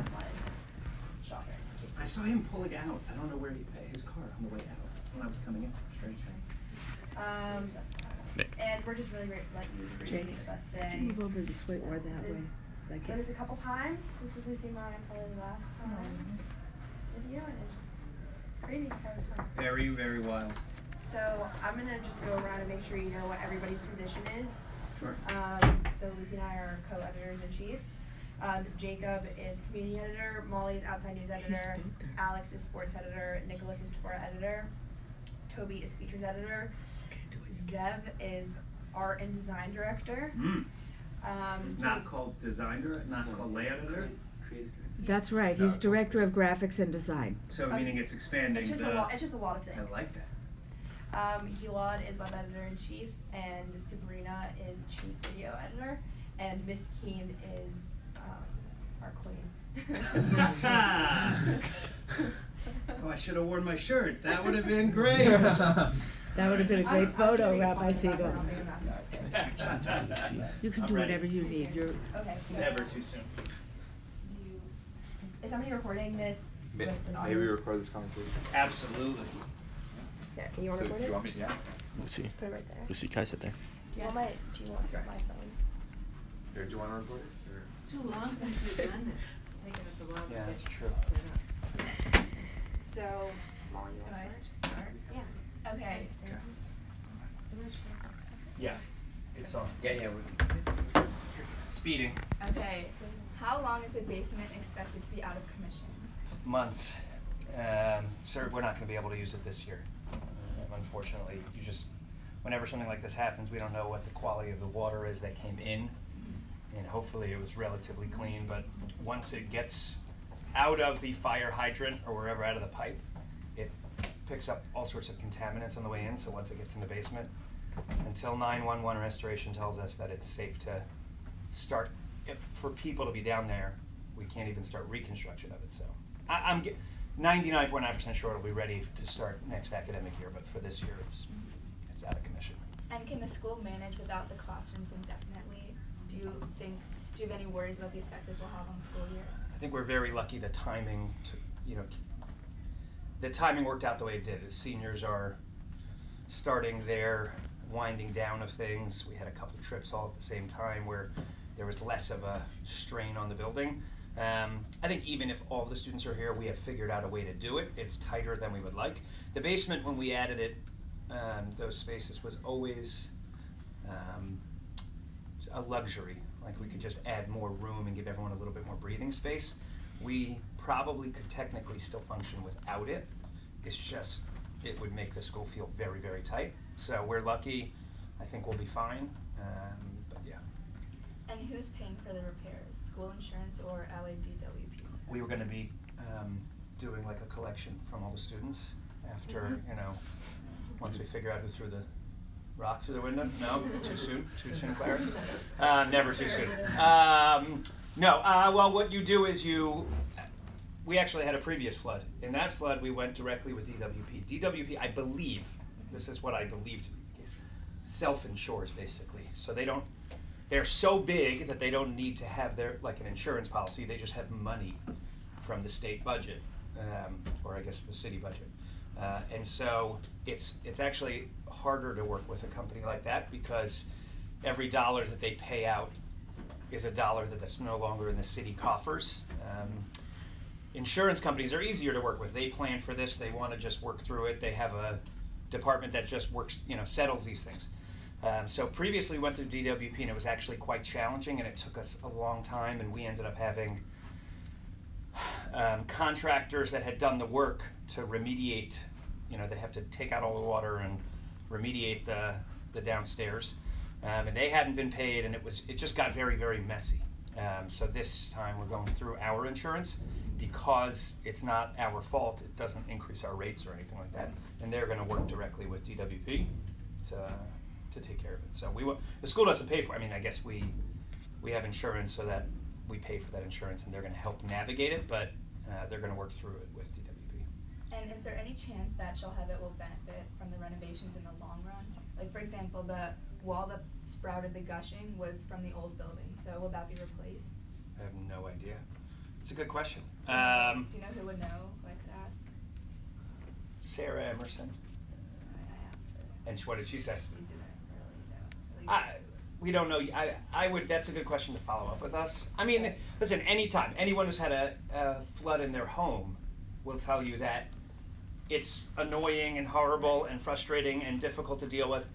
and one shopping. I saw him pulling out. I don't know where his car on the way out when I was coming in. Strange. And we're just really letting you appreciate the bus today. Move over this way or that way. Like it was a couple times. This is Lucy and I probably the last time with you, and it's just crazy. It's kind of fun. Very, very wild. So I'm gonna just go around and make sure you know what everybody's position is. Sure. So Lucy and I are co-editors in chief. Jacob is community editor. Molly is outside news editor. Alex is sports editor. Nicholas is tour editor. Toby is features editor. Zev is art and design director. Not called designer, not called layout editor? That's right. He's director of graphics and design. So meaning it's expanding. It's just a lot of things. I like that. Hilad is web editor in chief, and Sabrina is chief video editor, and Miss Keen is our queen. Oh, I should have worn my shirt. That would have been great. That would have been a great photo, Rabbi Segal. You can do whatever you need. You're okay. So never too soon. Is somebody recording this? Maybe we record this conversation. Absolutely. Yeah, can you want to record Do it? you want me? Yeah. Lucy. Put it right there. Lucy, can I sit there? Do you want my phone? Here, do you want to record it? Or? It's too long since we've done this. It's taken us a while to Yeah, that's get true. set up. So, Molly, you want to start? Yeah. Okay. Yeah, it's on. Yeah, we're speeding. Okay. How long is the basement expected to be out of commission? Months. Sir, we're not going to be able to use it this year. Unfortunately, whenever something like this happens, we don't know what the quality of the water is that came in. And hopefully it was relatively clean, but once it gets out of the fire hydrant or wherever out of the pipe, it picks up all sorts of contaminants on the way in. So once it gets in the basement, until 911 restoration tells us that it's safe to start, for people to be down there, we can't even start reconstruction of it. So I'm 99.9% sure it'll be ready to start next academic year, but for this year it's out of commission. And can the school manage without the classrooms indefinitely? Do you have any worries about the effect this will have on the school year? I think we're very lucky the timing worked out the way it did. The seniors are starting their winding down of things. We had a couple of trips all at the same time where there was less of a strain on the building. I think even if all of the students are here, we have figured out a way to do it. It's tighter than we would like. The basement, when we added it, those spaces was always a luxury. Like we could just add more room and give everyone a little bit more breathing space. We probably could technically still function without it. It's just, it would make the school feel very, very tight. So we're lucky. I think we'll be fine, but yeah. And who's paying for the repairs? School insurance or LADWP? We were going to be doing like a collection from all the students after, once we figure out who threw the rock through the window. No, too soon, Claire. Never too soon. Well, what you do is we actually had a previous flood. In that flood, we went directly with DWP. DWP, I believe, this is what I believe to be the case, self-insures basically. So they're so big that they don't need to have an insurance policy. They just have money from the state budget, or I guess the city budget. And so it's actually harder to work with a company like that because every dollar that they pay out is a dollar that's no longer in the city coffers. Insurance companies are easier to work with. They plan for this. They want to just work through it. They have a department that just works, settles these things. So previously we went through DWP and it was actually quite challenging and it took us a long time and we ended up having contractors that had done the work to remediate, they have to take out all the water and remediate the downstairs. And they hadn't been paid and it just got very, very messy. So this time we're going through our insurance because it's not our fault. It doesn't increase our rates or anything like that. And they're going to work directly with DWP to take care of it. So the school doesn't pay for it. I mean, I guess we have insurance so that we pay for that insurance and they're going to help navigate it, but they're going to work through it with DWP. And is there any chance that Shalhevet will benefit from the renovations in the long run? Like, for example, the wall that sprouted the gushing was from the old building, so will that be replaced? I have no idea. It's a good question. Do you know who would know, who I could ask? Sarah Emerson. I asked her. And what did she say? She didn't really know. We don't know. I would. That's a good question to follow up with us. I mean, listen. Anytime anyone who's had a flood in their home will tell you that it's annoying and horrible and frustrating and difficult to deal with.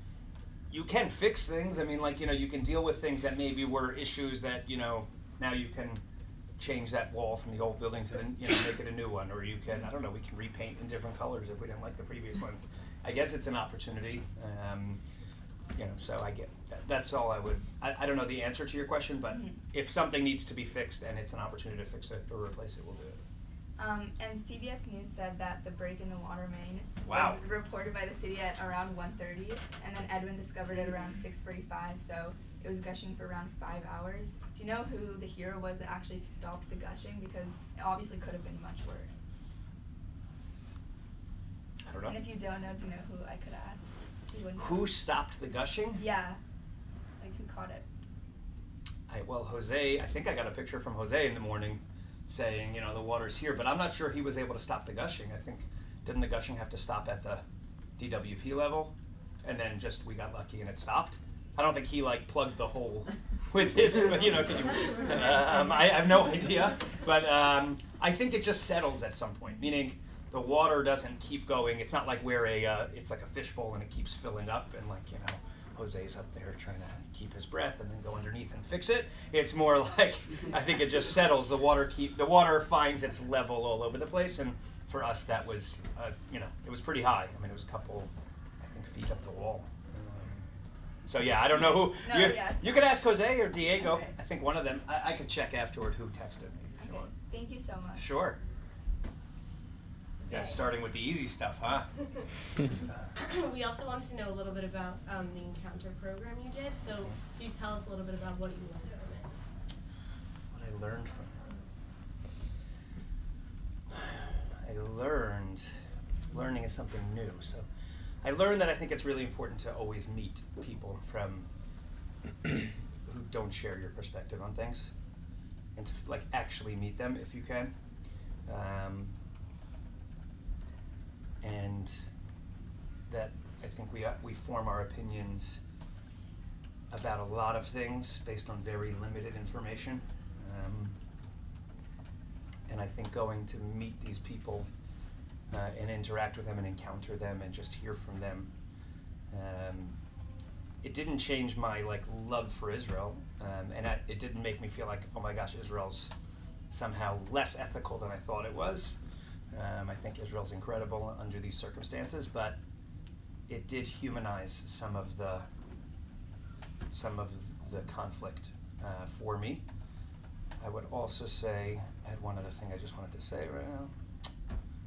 You can fix things. I mean, like, you can deal with things that maybe were issues that, now you can change that wall from the old building to the, make it a new one, or you can, I don't know, we can repaint in different colors if we didn't like the previous ones. I guess it's an opportunity. So I get that's all I would. I don't know the answer to your question, but if something needs to be fixed and it's an opportunity to fix it or replace it, we'll do it. And CBS News said that the break in the water main Wow. was reported by the city at around 1:30, and then Edwin discovered it around 6:45, so it was gushing for around 5 hours. Do you know who the hero was that actually stopped the gushing? Because it obviously could have been much worse. I don't know. And if you don't know, do you know who I could ask? Would know. Who stopped the gushing? Yeah. Like, who caught it? Jose, I think I got a picture from Jose in the morning saying, the water's here, but I'm not sure he was able to stop the gushing. I think, didn't the gushing have to stop at the DWP level? And then we got lucky and it stopped? I don't think he, plugged the hole with his, but, I have no idea. But I think it just settles at some point, meaning the water doesn't keep going. It's not like where it's like a fishbowl and it keeps filling up and Jose's up there trying to keep his breath and then go underneath and fix it. It's more like, I think it just settles. The water finds its level all over the place, and for us that was, it was pretty high. I mean, it was a couple, I think, feet up the wall. So yeah, I don't know who. No, you could ask Jose or Diego. Okay. I think one of them. I could check afterward who texted me if you Okay. want. Thank you so much. Sure. Yeah, starting with the easy stuff, huh? We also wanted to know a little bit about the encounter program you did. So can you tell us a little bit about what you learned from it? What I learned from it. Learning is something new. So I learned that I think it's really important to always meet people who don't share your perspective on things, and to actually meet them if you can. And that I think we form our opinions about a lot of things based on very limited information. And I think going to meet these people and interact with them and encounter them and just hear from them, it didn't change my love for Israel, and it didn't make me feel like, oh my gosh, Israel's somehow less ethical than I thought it was. I think Israel's incredible under these circumstances, but it did humanize some of the conflict for me. I would also say, I had one other thing I just wanted to say right now.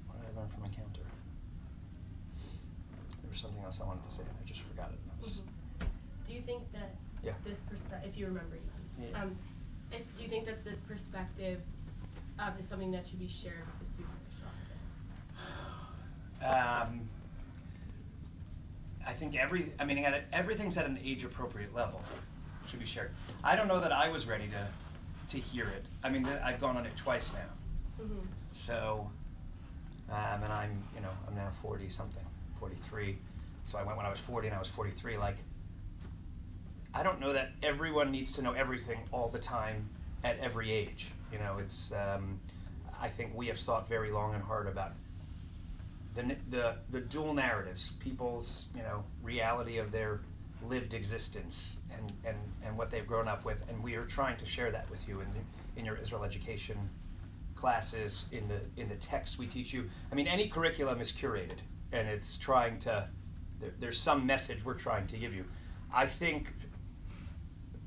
What did I learn from Encounter? There was something else I wanted to say and I just forgot it. Do you think that this perspective, if you remember, do you think that this perspective is something that should be shared with the students of Shofet? I think everything's at an age-appropriate level. Should be shared. I don't know that I was ready to hear it. I mean, I've gone on it twice now. Mm-hmm. So, and I'm now 40-something, 43. So I went when I was 40 and I was 43. I don't know that everyone needs to know everything all the time at every age. It's. I think we have thought very long and hard about the dual narratives, people's reality of their lived existence and what they've grown up with, and we are trying to share that with you in your Israel education classes, in the texts we teach you. I mean, any curriculum is curated, and it's trying to. There's some message we're trying to give you. I think,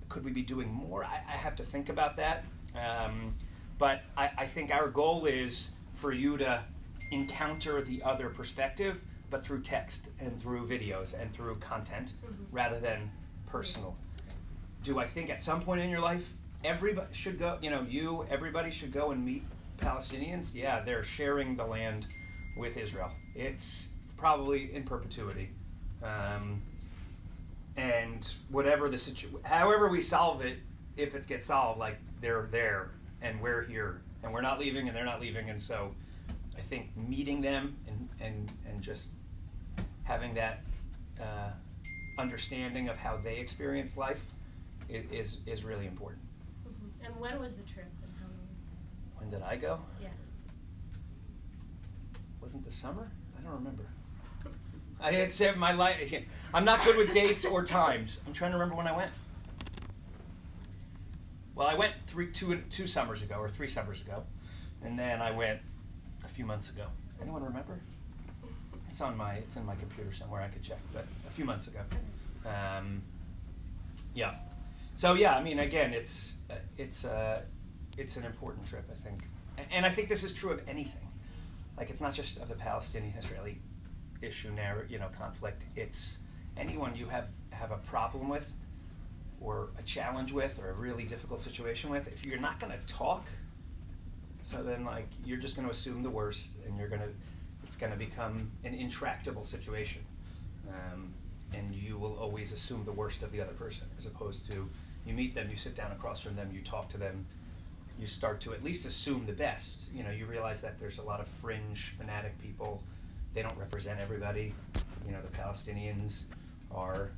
could we be doing more? I have to think about that. But I think our goal is for you to encounter the other perspective, but through text and through videos and through content, rather than personal. Do I think at some point in your life, everybody should go, everybody should go and meet Palestinians? Yeah, they're sharing the land with Israel. It's probably in perpetuity. And whatever however we solve it, if it gets solved, they're there and we're here and we're not leaving, and they're not leaving, and so I think meeting them and just having that understanding of how they experience life is really important. Mm-hmm. And when was the trip, and how long was it? When did I go? Yeah. Wasn't the summer? I don't remember. I had said my life. I'm not good with dates or times. I'm trying to remember when I went. Well, I went 2 summers ago, or 3 summers ago, and then I went a few months ago. Anyone remember? It's in my computer somewhere. I could check, but a few months ago. Yeah. So yeah, I mean, again, it's an important trip, I think, and I think this is true of anything. Like, it's not just of the Palestinian-Israeli issue, conflict. It's anyone you have a problem with, or a challenge with, or a really difficult situation with. If you're not going to talk, so then like you're just going to assume the worst, and it's going to become an intractable situation, and you will always assume the worst of the other person, as opposed to you meet them, you sit down across from them, you talk to them. You start to at least assume the best. You realize that there's a lot of fringe, fanatic people. They don't represent everybody. The Palestinians are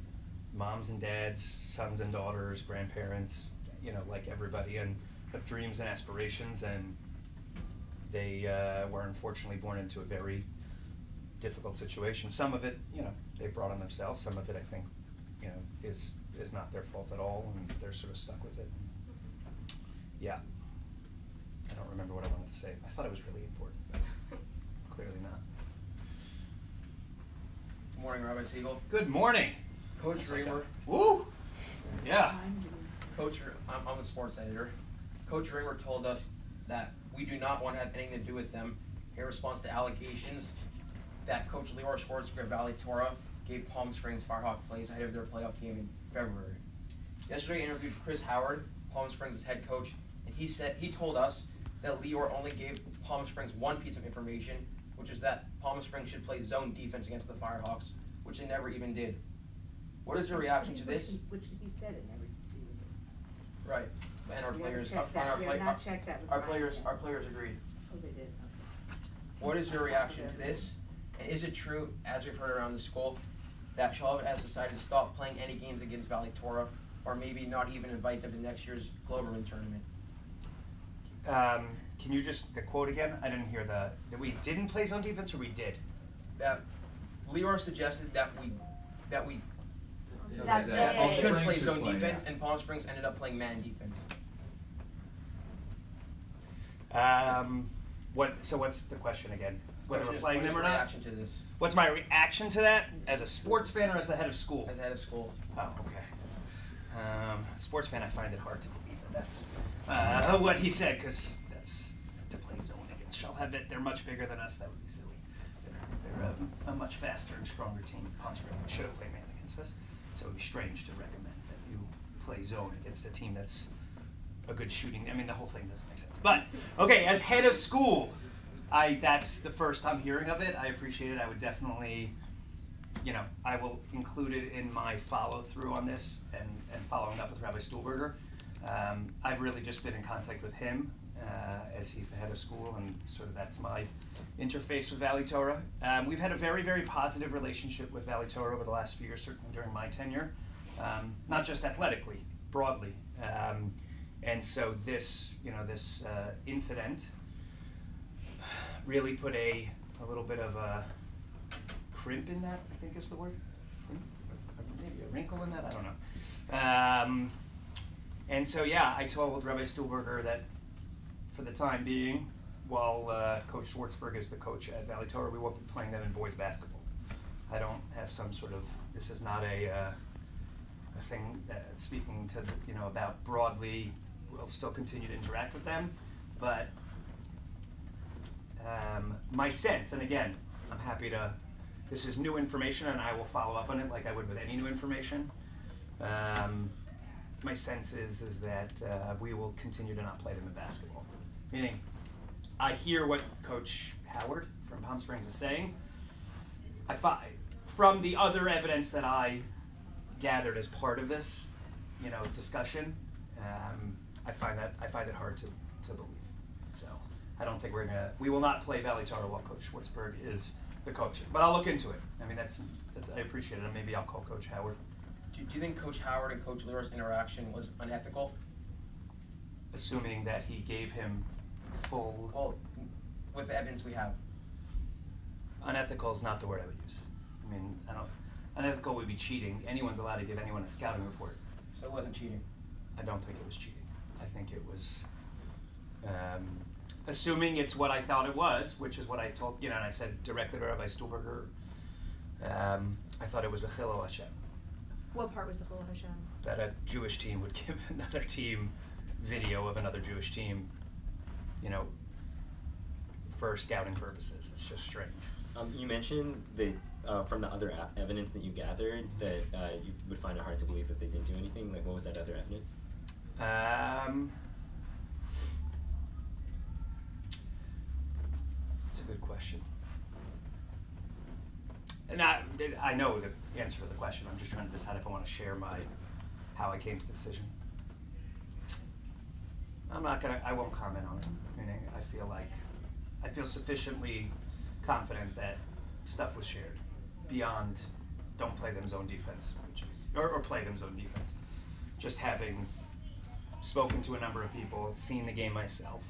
moms and dads, sons and daughters, grandparents, like everybody, and have dreams and aspirations, and they were unfortunately born into a very difficult situation. Some of it, they brought on themselves. Some of it, I think, is not their fault at all, and they're sort of stuck with it. Yeah. I don't remember what I wanted to say. I thought it was really important, but clearly not. Good morning, Rabbi Segal. Good morning. Coach Reamer. Woo! Yeah. Coach, I'm the sports editor. Coach Reamer told us that we do not want to have anything to do with them in response to allegations that Coach Leroy Schwartzberg of Valley Torah gave Palm Springs Firehawk plays ahead of their playoff game in February. Yesterday, I interviewed Chris Howard, Palm Springs' head coach, and he told us that Leroy only gave Palm Springs one piece of information, which is that Palm Springs should play zone defense against the Firehawks, which they never even did. What is your reaction to this? Which he said it never disputed it. Right, and our players, our players agreed. Oh, they did. Okay. What is your reaction to this? And is it true, as we've heard around the school, that Charlotte has decided to stop playing any games against Valley Torah, or maybe not even invite them to next year's Globerman tournament? Can you just, the quote again? I didn't hear that we didn't play zone defense, or we did? That Leroy suggested that we That should play zone defense, and Palm Springs ended up playing man defense. So what's the question again? Whether we're playing what is them or your not? reaction to this? What's my reaction to that? As a sports fan or as the head of school? As head of school. Oh, okay. Sports fan, I find it hard to believe that that's what he said, because that's to play zone against Shalhevet. They're much bigger than us. That would be silly. They're a much faster and stronger team. Palm Springs, they should have played man against us. So it would be strange to recommend that you play zone against a team that's a good shooting. I mean, the whole thing doesn't make sense. But, okay, as head of school, that's the first I'm hearing of it. I appreciate it. I would definitely, I will include it in my follow-through on this and following up with Rabbi Stuhlberger. I've really just been in contact with him as he's the head of school, and sort of that's my interface with Valley Torah. We've had a very, very positive relationship with Valley Torah over the last few years, certainly during my tenure, not just athletically, broadly. And so this, this incident really put a little bit of a crimp in that, I think is the word. Maybe a wrinkle in that, I don't know. And so, yeah, I told Rabbi Stuhlberger that for the time being, while Coach Schwartzberg is the coach at Valley Torah, we won't be playing them in boys basketball. I don't have some sort of, this is not a thing that speaking to, about broadly, we'll still continue to interact with them, but my sense, and again, I'm happy to, this is new information and I will follow up on it like I would with any new information. My sense is that we will continue to not play them in basketball. Meaning, I hear what Coach Howard from Palm Springs is saying. From the other evidence that I gathered as part of this, discussion, I find it hard to believe. So. I don't think we will not play Valley Tara while Coach Schwartzberg is the coach. But I'll look into it. I mean, that's I appreciate it, and maybe I'll call Coach Howard. Do you think Coach Howard and Coach Leroy's interaction was unethical? Assuming that he gave him full... Well, with the evidence we have. Unethical is not the word I would use. I mean, unethical would be cheating. Anyone's allowed to give anyone a scouting report. So it wasn't cheating? I don't think it was cheating. I think it was... assuming it's what I thought it was, which is what I told, and I said directly to Rabbi Stuhlberger, I thought it was a Chilul Hashem. What part was the Chilul Hashem? That a Jewish team would give another team video of another Jewish team, for scouting purposes. It's just strange. You mentioned that from the other evidence that you gathered that you would find it hard to believe that they didn't do anything. Like, what was that other evidence? It's a good question. And I know the answer to the question. I'm just trying to decide if I want to share how I came to the decision. I won't comment on it. Meaning, I feel sufficiently confident that stuff was shared beyond don't play them zone defense, or play them zone defense. Just having spoken to a number of people, seen the game myself.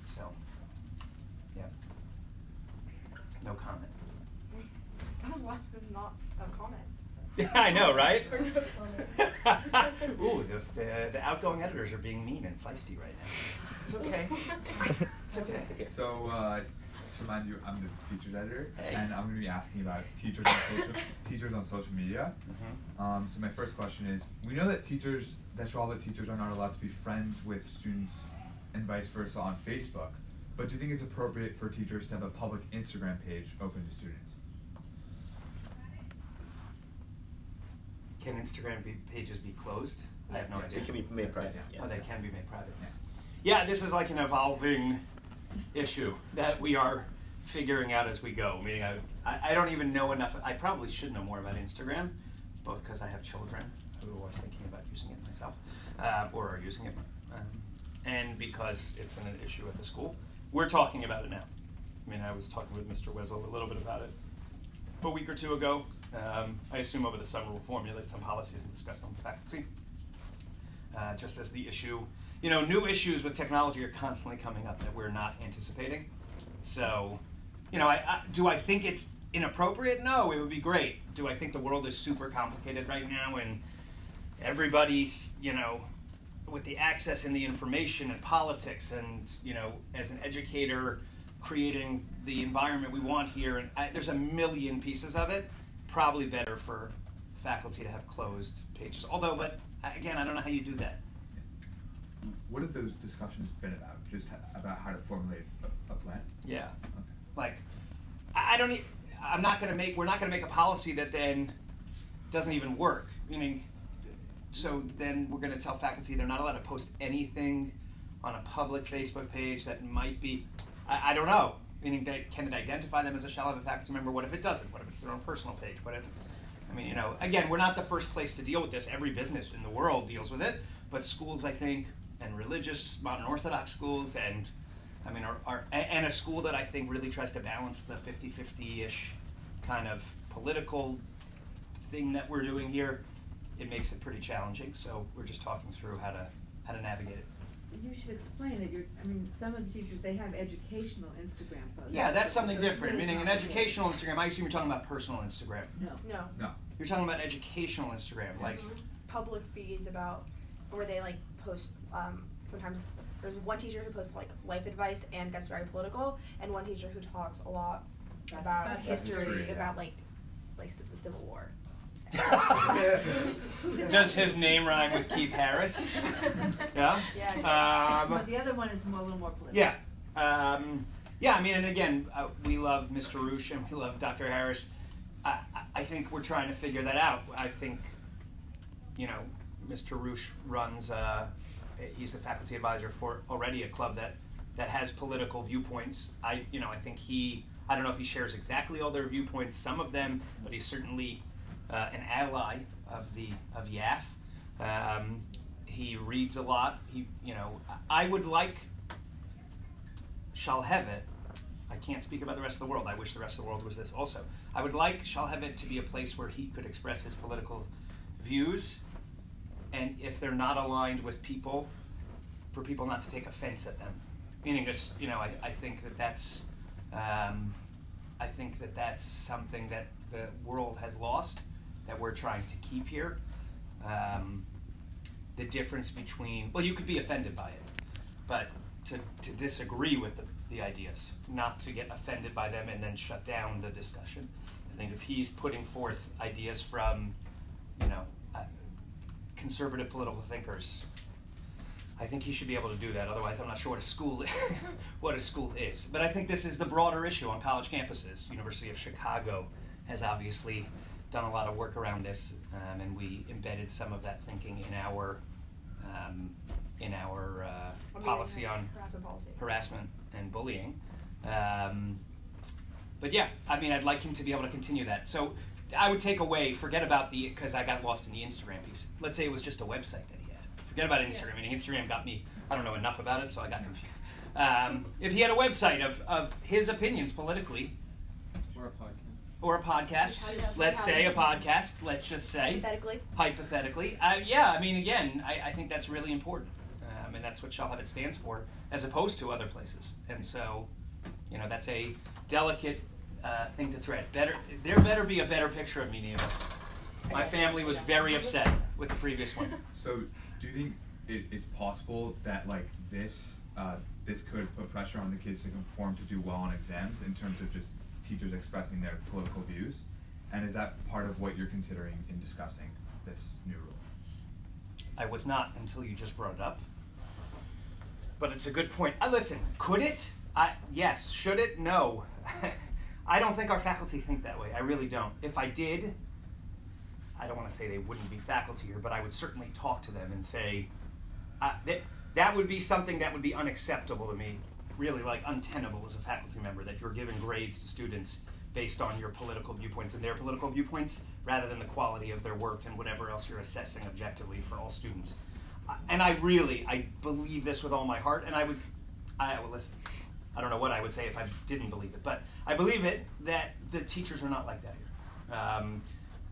So, yeah. No comment. That was lots of not comments. Yeah, I know, right? For no comments. Ooh, the outgoing editors are being mean and feisty right now. It's okay. It's okay. It's okay. So, to remind you, I'm the features editor, Hey. and I'm going to be asking about teachers on social media. Mm-hmm. So my first question is, we know that all the teachers are not allowed to be friends with students and vice versa on Facebook, but do you think it's appropriate for teachers to have a public Instagram page open to students? Can Instagram pages be closed? I have no idea. It can be made private. Yeah. Oh, they can be made private. Yeah, this is like an evolving issue that we are figuring out as we go. Meaning, I don't even know enough. I probably should know more about Instagram, both because I have children who are thinking about using it myself, or are using it, and because it's an issue at the school. We're talking about it now. I mean, I was talking with Mr. Wessel a little bit about it a week or two ago. I assume over the summer we'll formulate some policies and discuss them with faculty. Just as the issue, new issues with technology are constantly coming up that we're not anticipating. So, do I think it's inappropriate? No, it would be great. Do I think the world is super complicated right now and everybody's, with the access and the information and politics and, as an educator, creating the environment we want here, and there's a million pieces of it. Probably better for faculty to have closed pages. But again, I don't know how you do that. What have those discussions been about? Just about how to formulate a plan? Yeah. Okay. Like, we're not going to make a policy that then doesn't even work. Meaning, so then we're going to tell faculty they're not allowed to post anything on a public Facebook page that might be, I don't know. Meaning, can it identify them as a shall have a faculty member? What if it doesn't? What if it's their own personal page? What if it's, again, we're not the first place to deal with this. Every business in the world deals with it, but schools, I think, and religious, modern Orthodox schools, and and a school that I think really tries to balance the 50-50-ish kind of political thing that we're doing here, it makes it pretty challenging. So we're just talking through how to navigate it. You should explain that some of the teachers, they have educational Instagram posts. Yeah, that's something different. Meaning an educational Instagram, I assume you're talking about personal Instagram. No. You're talking about educational Instagram, like public feeds where they post. Sometimes there's one teacher who posts life advice and gets very political, and one teacher who talks a lot about history, about the Civil War. Does his name rhyme with Keith Harris? Yeah? Yeah. But the other one is a little more political. Yeah. And again, we love Mr. Roosh and we love Dr. Harris. I think we're trying to figure that out. I think, Mr. Roosh runs, he's the faculty advisor for already a club that has political viewpoints. I think I don't know if he shares exactly all their viewpoints, some of them, but he's certainly an ally of YAF. He reads a lot. I would like Shalhevet. I can't speak about the rest of the world. I wish the rest of the world was this also. I would like Shalhevet to be a place where he could express his political views, and if they're not aligned with people, for people not to take offense at them. Meaning, just, I think that that's something that the world has lost, that we're trying to keep here. The difference between, well, you could be offended by it, but to disagree with the ideas, not to get offended by them and then shut down the discussion. I think if he's putting forth ideas from, conservative political thinkers, I think he should be able to do that. Otherwise, I'm not sure what a school is. But I think this is the broader issue on college campuses. University of Chicago has obviously done a lot of work around this, and we embedded some of that thinking in our policy on harassment and bullying. But yeah, I'd like him to be able to continue that. So I would take away, forget about because I got lost in the Instagram piece. Let's say it was just a website that he had. Forget about Instagram. Instagram got me, I don't know enough about it, so I got confused. If he had a website of his opinions politically, or a podcast, let's say a podcast, let's just say. Hypothetically. Again, I think that's really important. And that's what Shalhevet stands for, as opposed to other places. And so, that's a delicate thing to thread. There better be a better picture of me, Neva. My family was very upset with the previous one. So, do you think it's possible that this could put pressure on the kids to conform to do well on exams in terms of just teachers expressing their political views? And is that part of what you're considering in discussing this new rule? I was not until you just brought it up. But it's a good point. Listen, could it? Yes. Should it? No. I don't think our faculty think that way. I really don't. If I did, I don't want to say they wouldn't be faculty here, but I would certainly talk to them and say, that would be something that would be unacceptable to me, really untenable as a faculty member, that you're giving grades to students based on your political viewpoints and their political viewpoints, rather than the quality of their work and whatever else you're assessing objectively for all students. And I believe this with all my heart, and I will listen. I don't know what I would say if I didn't believe it, but I believe it, that the teachers are not like that here.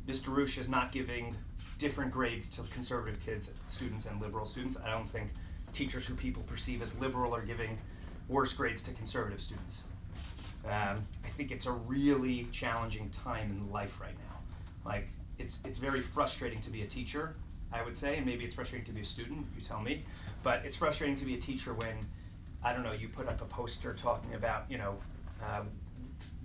Mr. Roosh is not giving different grades to conservative students and liberal students. I don't think teachers who people perceive as liberal are giving worse grades to conservative students. I think it's a really challenging time in life right now. It's very frustrating to be a teacher, I would say, and maybe it's frustrating to be a student, you tell me, but it's frustrating to be a teacher when, I don't know, you put up a poster talking about,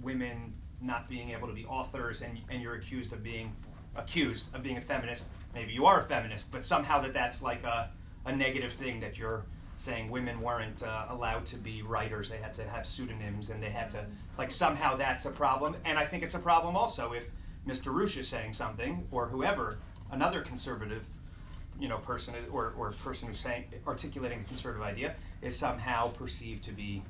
women not being able to be authors, and you're accused of being a feminist. Maybe you are a feminist, but somehow that's a negative thing, that you're saying women weren't allowed to be writers, they had to have pseudonyms, and they had to, somehow that's a problem. And I think it's a problem also if Mr. Roosh is saying something, or whoever, another conservative person, or person who's articulating a conservative idea, is somehow perceived to be,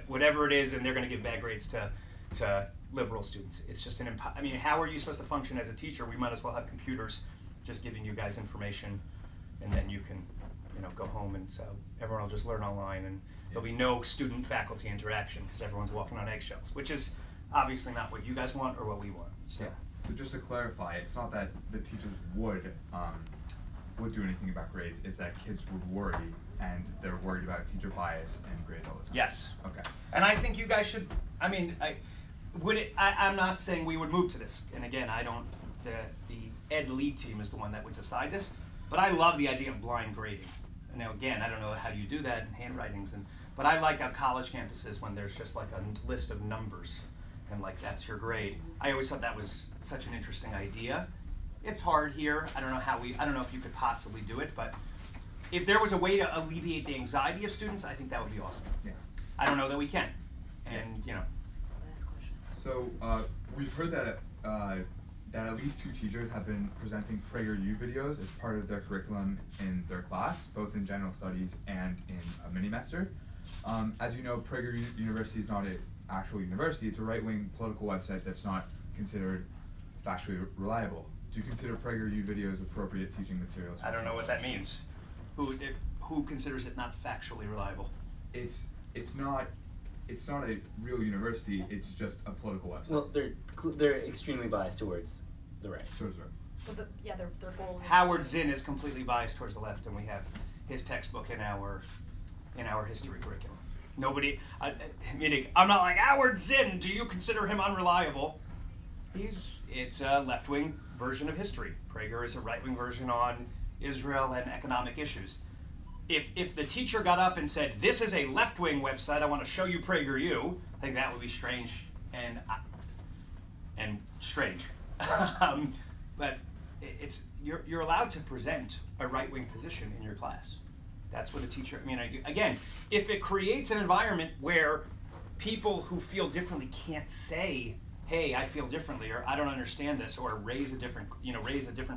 whatever it is, and they're going to give bad grades to liberal students. It's just how are you supposed to function as a teacher? We might as well have computers just giving you guys information, and then you can, go home, and so everyone will just learn online, and there'll be no student-faculty interaction because everyone's walking on eggshells, which is obviously not what you guys want or what we want. So. Yeah. So just to clarify, it's not that the teachers would do anything about grades, it's that kids would worry, and they're worried about teacher bias and grades all the time. Yes. Okay. And I think you guys should, I'm not saying we would move to this, and again, the ed lead team is the one that would decide this, but I love the idea of blind grading. And now again, I don't know how you do that in handwritings, but I like on college campuses when there's just a list of numbers, and that's your grade. I always thought that was such an interesting idea. It's hard here. I don't know if you could possibly do it, but if there was a way to alleviate the anxiety of students, I think that would be awesome. Yeah. I don't know that we can. And Last question. So we've heard that at least 2 teachers have been presenting PragerU videos as part of their curriculum in their class, both in general studies and in a mini-mester. As you know, PragerU University is not an actual university. It's a right-wing political website that's not considered factually reliable. Do you consider PragerU videos appropriate teaching materials? I don't know what that means. Who considers it not factually reliable? It's not a real university. It's just a political website. Well, they're extremely biased towards the right. So is there. But their goal is Howard Zinn is completely biased towards the left, and we have his textbook in our history curriculum. Nobody, meaning, I'm not like, Howard Zinn, do you consider him unreliable? It's a left-wing version of history. Prager is a right-wing version on Israel and economic issues. If the teacher got up and said, this is a left-wing website, I want to show you PragerU, I think that would be strange and strange. But you're allowed to present a right-wing position in your class. That's what a teacher, I mean, again, if it creates an environment where people who feel differently can't say, hey, I feel differently, or I don't understand this, or raise a different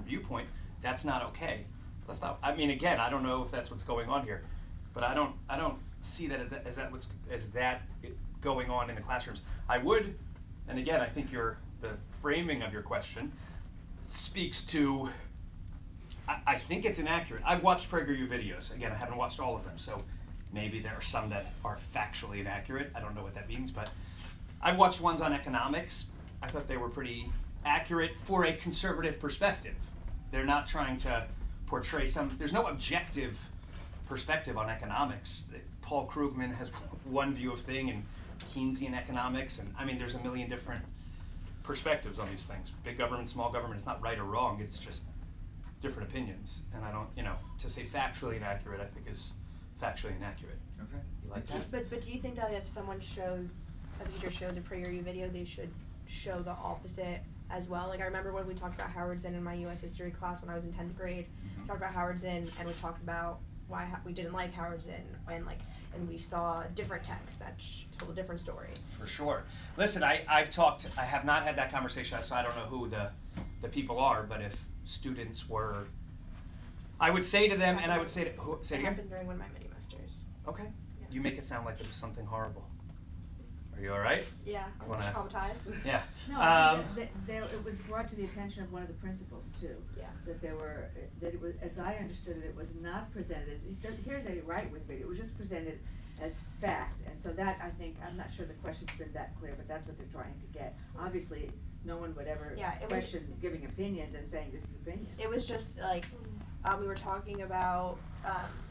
viewpoint, that's not okay. That's not, I mean, again, I don't know if that's what's going on here, but I don't see that as that going on in the classrooms. I would, and again, I think the framing of your question speaks to, I think it's inaccurate. I've watched PragerU videos. Again, I haven't watched all of them, so maybe there are some that are factually inaccurate. I don't know what that means, but I've watched ones on economics. I thought they were pretty accurate for a conservative perspective. They're not trying to portray there's no objective perspective on economics. Paul Krugman has one view of thing, and Keynesian economics, and I mean, there's a million different perspectives on these things. Big government, small government, it's not right or wrong, it's just different opinions. And I don't, to say factually inaccurate, I think is factually inaccurate. Okay. You like that? But do you think that if a teacher shows a PragerU video, they should show the opposite as well? Like, I remember when we talked about Howard Zinn in my U.S. history class when I was in 10th grade. We talked about Howard Zinn, and we talked about why we didn't like Howard Zinn, and we saw different texts that told a different story. For sure. Listen, I have not had that conversation, so I don't know who the people are, but if students were, I would say to them, and I would say to, say it again? It happened during one of my mini-masters. Okay. Yeah. You make it sound like it was something horrible. Are you all right? Yeah, I'm traumatized. Yeah. No, it was brought to the attention of one of the principals too. Yeah. That it was, as I understood it was not presented as, here's a right-wing video, it was just presented as fact. And so that, I think, I'm not sure the question's been that clear, but that's what they're trying to get. Obviously, no one would ever question giving opinions and saying this is opinion. It was just like, we were talking about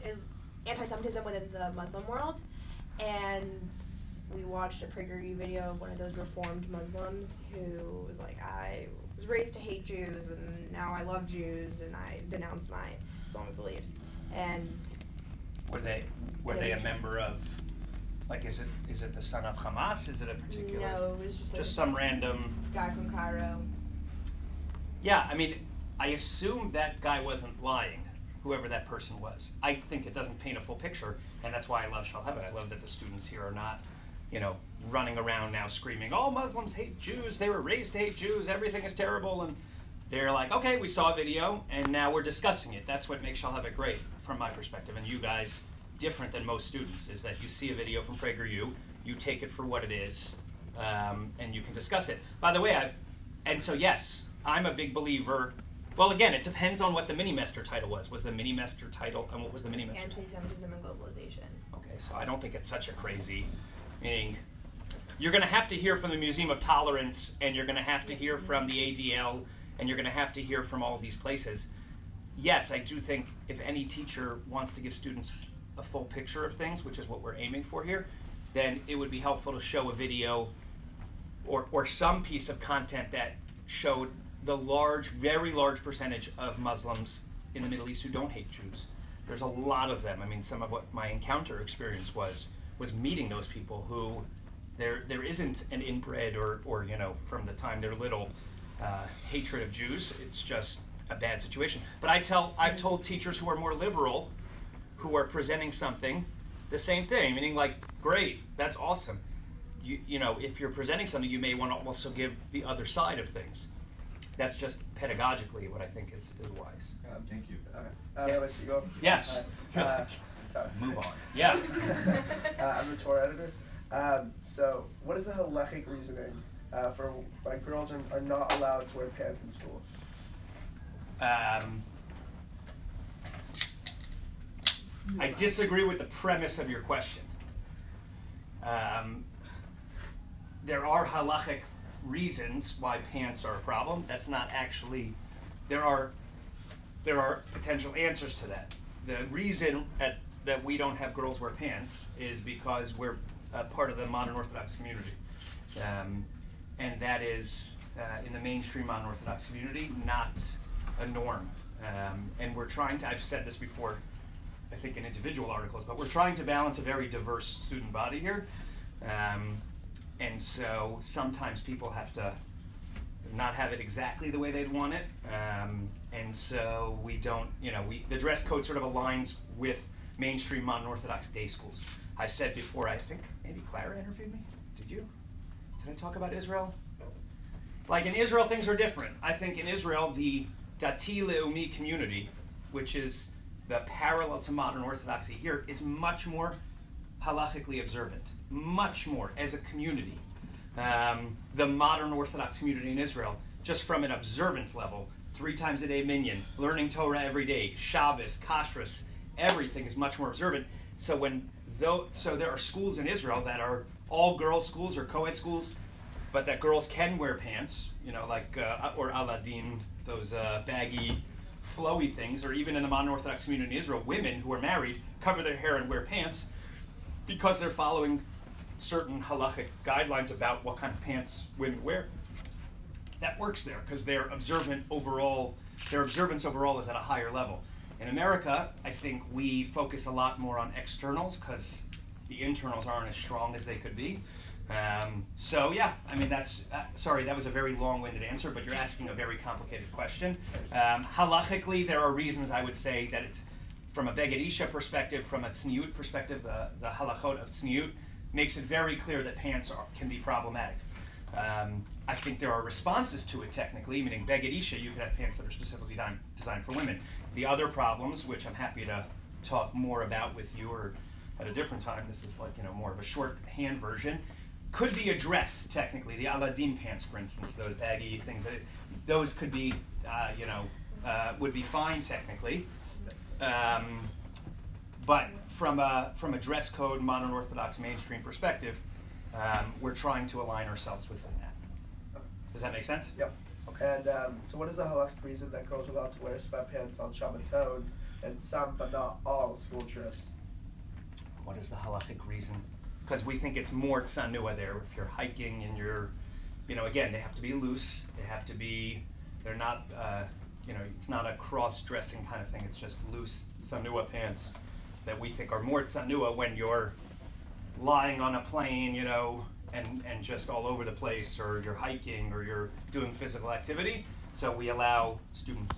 is anti-Semitism within the Muslim world, and we watched a PragerU video of one of those reformed Muslims who was like, I was raised to hate Jews, and now I love Jews, and I denounce my Islamic beliefs. And were they a member of, like, is it the son of Hamas? Is it a particular? No, it was just some random guy from Cairo. Yeah, I mean, I assume that guy wasn't lying, whoever that person was. I think it doesn't paint a full picture, and that's why I love Shalhevet. I love that the students here are not, running around now screaming, all Muslims hate Jews, they were raised to hate Jews, everything is terrible, and they're like, okay, we saw a video, and now we're discussing it. That's what makes Shalhevet great, from my perspective, and you guys, different than most students, is that you see a video from PragerU, you take it for what it is, and you can discuss it. By the way, so yes, I'm a big believer. Well, again, it depends on what the mini-master title was. Was the mini-master title, and what was the mini-master title? Anti-Semitism and globalization. Okay, so I don't think it's such a crazy, meaning you're going to have to hear from the Museum of Tolerance, and you're going to have to hear from the ADL, and you're going to have to hear from all of these places. Yes, I do think if any teacher wants to give students a full picture of things, which is what we're aiming for here, then it would be helpful to show a video or some piece of content that showed the very large percentage of Muslims in the Middle East who don't hate Jews. There's a lot of them. I mean, some of what my encounter experience was meeting those people who there isn't an inbred or from the time they're little hatred of Jews. It's just a bad situation. But I've told teachers who are more liberal, who are presenting something, the same thing, meaning like, great, that's awesome. If you're presenting something, you may want to also give the other side of things. That's just pedagogically what I think is wise. Thank you. Rabbi Segal. Yes. Sorry. Move on. Yeah. I'm the Torah editor. So what is the halachic reasoning for why girls are not allowed to wear pants in school? I disagree with the premise of your question. There are halachic reasons why pants are a problem. That's not actually, there are potential answers to that. The reason that we don't have girls wear pants is because we're part of the modern Orthodox community. And that is, in the mainstream modern Orthodox community, not a norm. And we're trying to, I've said this before, I think in individual articles, but we're trying to balance a very diverse student body here. And so sometimes people have to not have it exactly the way they'd want it. And so we don't, the dress code sort of aligns with mainstream modern Orthodox day schools. I've said before, I think maybe Clara interviewed me. Did you? Did I talk about Israel? Like in Israel, things are different. I think in Israel, the Dati Leumi community, which is the parallel to modern Orthodoxy here, is much more halachically observant, much more as a community. The modern Orthodox community in Israel, just from an observance level, 3 times a day minyan, learning Torah every day, Shabbos, Kashrus, everything is much more observant. So there are schools in Israel that are all girls schools or co-ed schools, but that girls can wear pants, or Aladdin, those baggy, flowy things, or even in the modern Orthodox community in Israel, women who are married cover their hair and wear pants because they're following certain halachic guidelines about what kind of pants women wear. That works there because their observance overall is at a higher level. In America, I think we focus a lot more on externals because the internals aren't as strong as they could be. So yeah, I mean sorry, that was a very long-winded answer, but you're asking a very complicated question. Halachically, there are reasons I would say that it's, from a Beged Isha perspective, from a Tzniut perspective, the halachot of Tzniut makes it very clear that pants can be problematic. I think there are responses to it technically, meaning Beged Isha, you could have pants that are specifically designed for women. The other problems, which I'm happy to talk more about with you or at a different time, this is like more of a shorthand version, could be addressed technically. The Aladdin pants, for instance, those baggy things, those could be, would be fine technically. But from a dress code, modern Orthodox mainstream perspective, we're trying to align ourselves within that. Does that make sense? Yep. Okay. And so what is the halachic reason that girls are allowed to wear sweatpants on Shabbatons and some but not all school trips? What is the halachic reason? Because we think it's more tsanua there. If you're hiking and you're, again, they have to be loose. They have to be, they're not, it's not a cross-dressing kind of thing. It's just loose tsanua pants that we think are more tsanua when you're lying on a plane, and just all over the place, or you're hiking, or you're doing physical activity. So we allow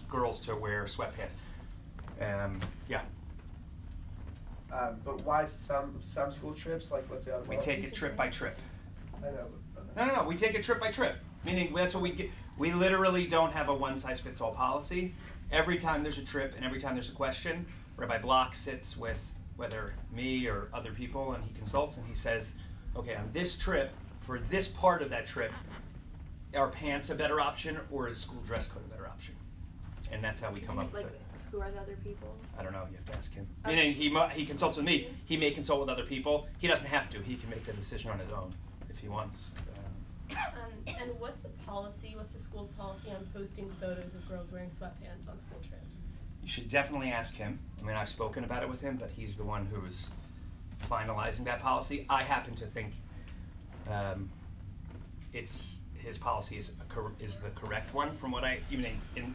girls to wear sweatpants. Yeah. But why some school trips? Like what's the other one? We take it trip by trip. I know. No. We take it trip by trip. Meaning that's what we get. We literally don't have a one-size-fits-all policy. Every time there's a trip and every time there's a question, Rabbi Block sits with whether me or other people, and he consults and he says, okay, on this trip, for this part of that trip, are pants a better option or is school dress code a better option? And that's how we come up with it. Who are the other people? I don't know. You have to ask him. Okay. He consults with me. He may consult with other people. He doesn't have to. He can make the decision on his own if he wants. And what's the policy? What's the school's policy on posting photos of girls wearing sweatpants on school trips? You should definitely ask him. I mean, I've spoken about it with him, but he's the one who's finalizing that policy. I happen to think his policy is the correct one from what even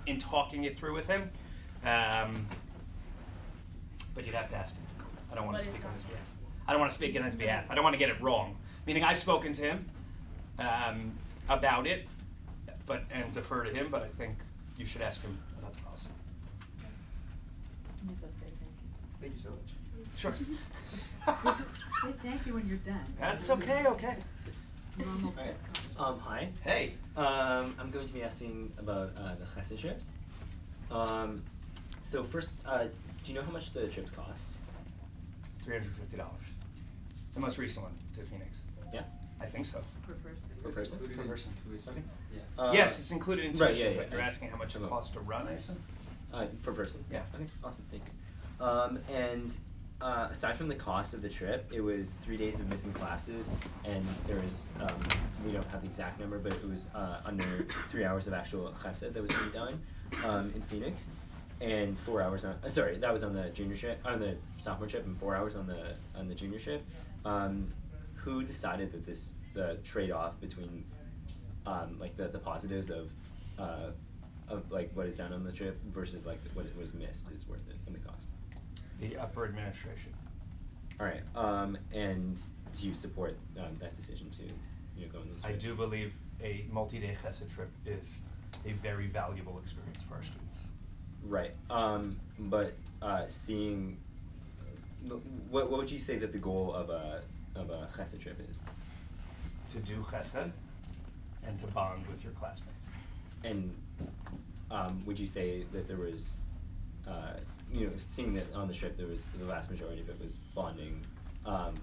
in talking it through with him. But you'd have to ask him. I don't want to speak on his behalf. I don't want to speak on his behalf. I don't want to get it wrong. Meaning I've spoken to him about it, and defer to him. But I think you should ask him about the policy. Thank you so much. Sure. Say thank you when you're done. That's okay. Okay. Normal Right. Hi. Hey. I'm going to be asking about the chesed trips. So first, do you know how much the trips cost? $350. The most recent one to Phoenix. Yeah. I think so. Per person. Per person. Per person. Okay. Yes, it's included in tuition, Right, yeah, but you're yeah. asking how much it costs to run, I assume? Per person? Yeah. Okay, awesome, thank you. And aside from the cost of the trip, it was 3 days of missing classes, and there was, we don't have the exact number, but it was under 3 hours of actual chesed that was being done in Phoenix, and 4 hours on, sorry, that was on the junior trip, on the sophomore trip, and 4 hours on the junior trip. Who decided that the trade-off between like the positives of like what is done on the trip versus like what was missed is worth it in the cost? The upper administration. All right, and do you support that decision to go on these trips? I do believe a multi-day chesed trip is a very valuable experience for our students. Right, but seeing, what would you say that the goal of a chesed trip is? To do chesed and to bond with your classmates. And would you say that there was, seeing that on the trip there was the vast majority of it was bonding,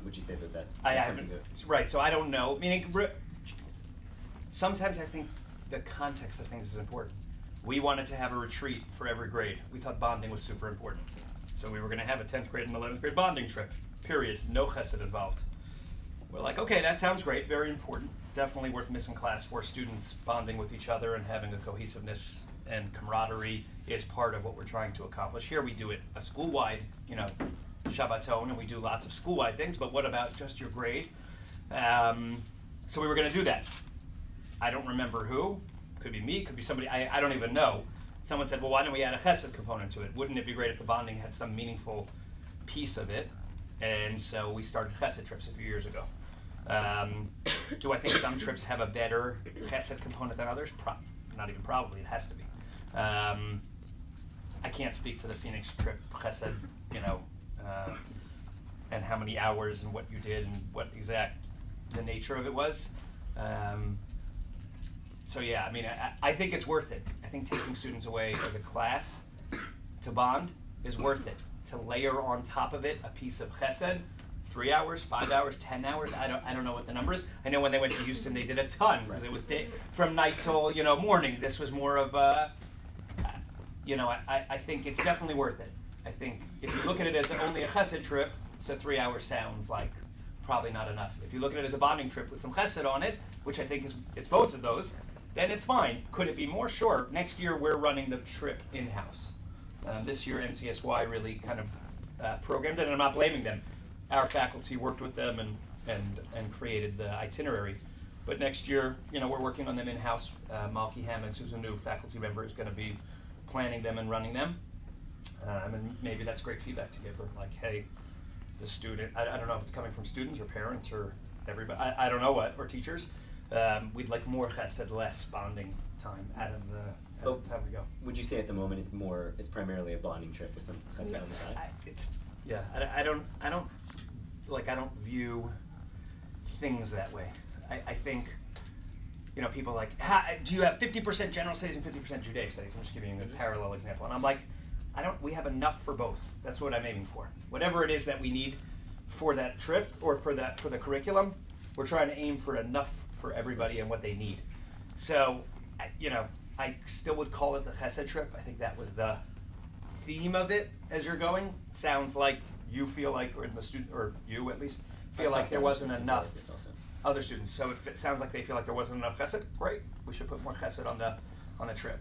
would you say that that's something that... Right, so I don't know. Meaning, sometimes I think the context of things is important. We wanted to have a retreat for every grade. We thought bonding was super important. So we were going to have a 10th grade and 11th grade bonding trip, period. No chesed involved. We're like, okay, that sounds great, very important. Definitely worth missing class for students bonding with each other and having a cohesiveness and camaraderie is part of what we're trying to accomplish. Here we do it a school-wide, Shabbaton, and we do lots of school-wide things, but what about just your grade? So we were going to do that. I don't remember who. Could be me, could be somebody, I don't even know. Someone said, well, why don't we add a chesed component to it? Wouldn't it be great if the bonding had some meaningful piece of it? And so we started chesed trips a few years ago. Do I think some trips have a better chesed component than others? Not even probably, it has to be. I can't speak to the Phoenix trip chesed, and how many hours and what you did and what the nature of it was. So yeah, I mean, I think it's worth it. I think taking students away as a class to bond is worth it. To layer on top of it a piece of chesed, 3 hours, 5 hours, 10 hours, I don't know what the number is. I know when they went to Houston they did a ton, because it was from night till morning. This was more of a, I think it's definitely worth it. I think if you look at it as only a chesed trip, so 3 hours sounds like probably not enough. If you look at it as a bonding trip with some chesed on it, which I think it's both of those, then it's fine. Could it be more? Sure. Next year we're running the trip in-house. This year NCSY really kind of programmed it, and I'm not blaming them. Our faculty worked with them and created the itinerary. But next year, we're working on them in-house. Malky Hammond, who's a new faculty member, is going to be planning them and running them. And maybe that's great feedback to give her, like, hey, the student, I don't know if it's coming from students or parents or everybody, I don't know what, or teachers. We'd like more chesed, less bonding time out of the. That's how we go. Would you say at the moment it's primarily a bonding trip with some chesed on the side? I don't view things that way. I think, people are like, do you have 50% general studies and 50% Judaic studies? I'm just giving you a parallel example, and I'm like, we have enough for both. That's what I'm aiming for. Whatever it is that we need for that trip or for the curriculum, we're trying to aim for enough for everybody and what they need. So, I still would call it the chesed trip. I think that was the theme of it as you're going. It sounds like you feel like, or the student, or you at least, feel like there wasn't enough other students. So if it sounds like they feel like there wasn't enough chesed, great. We should put more chesed on the trip.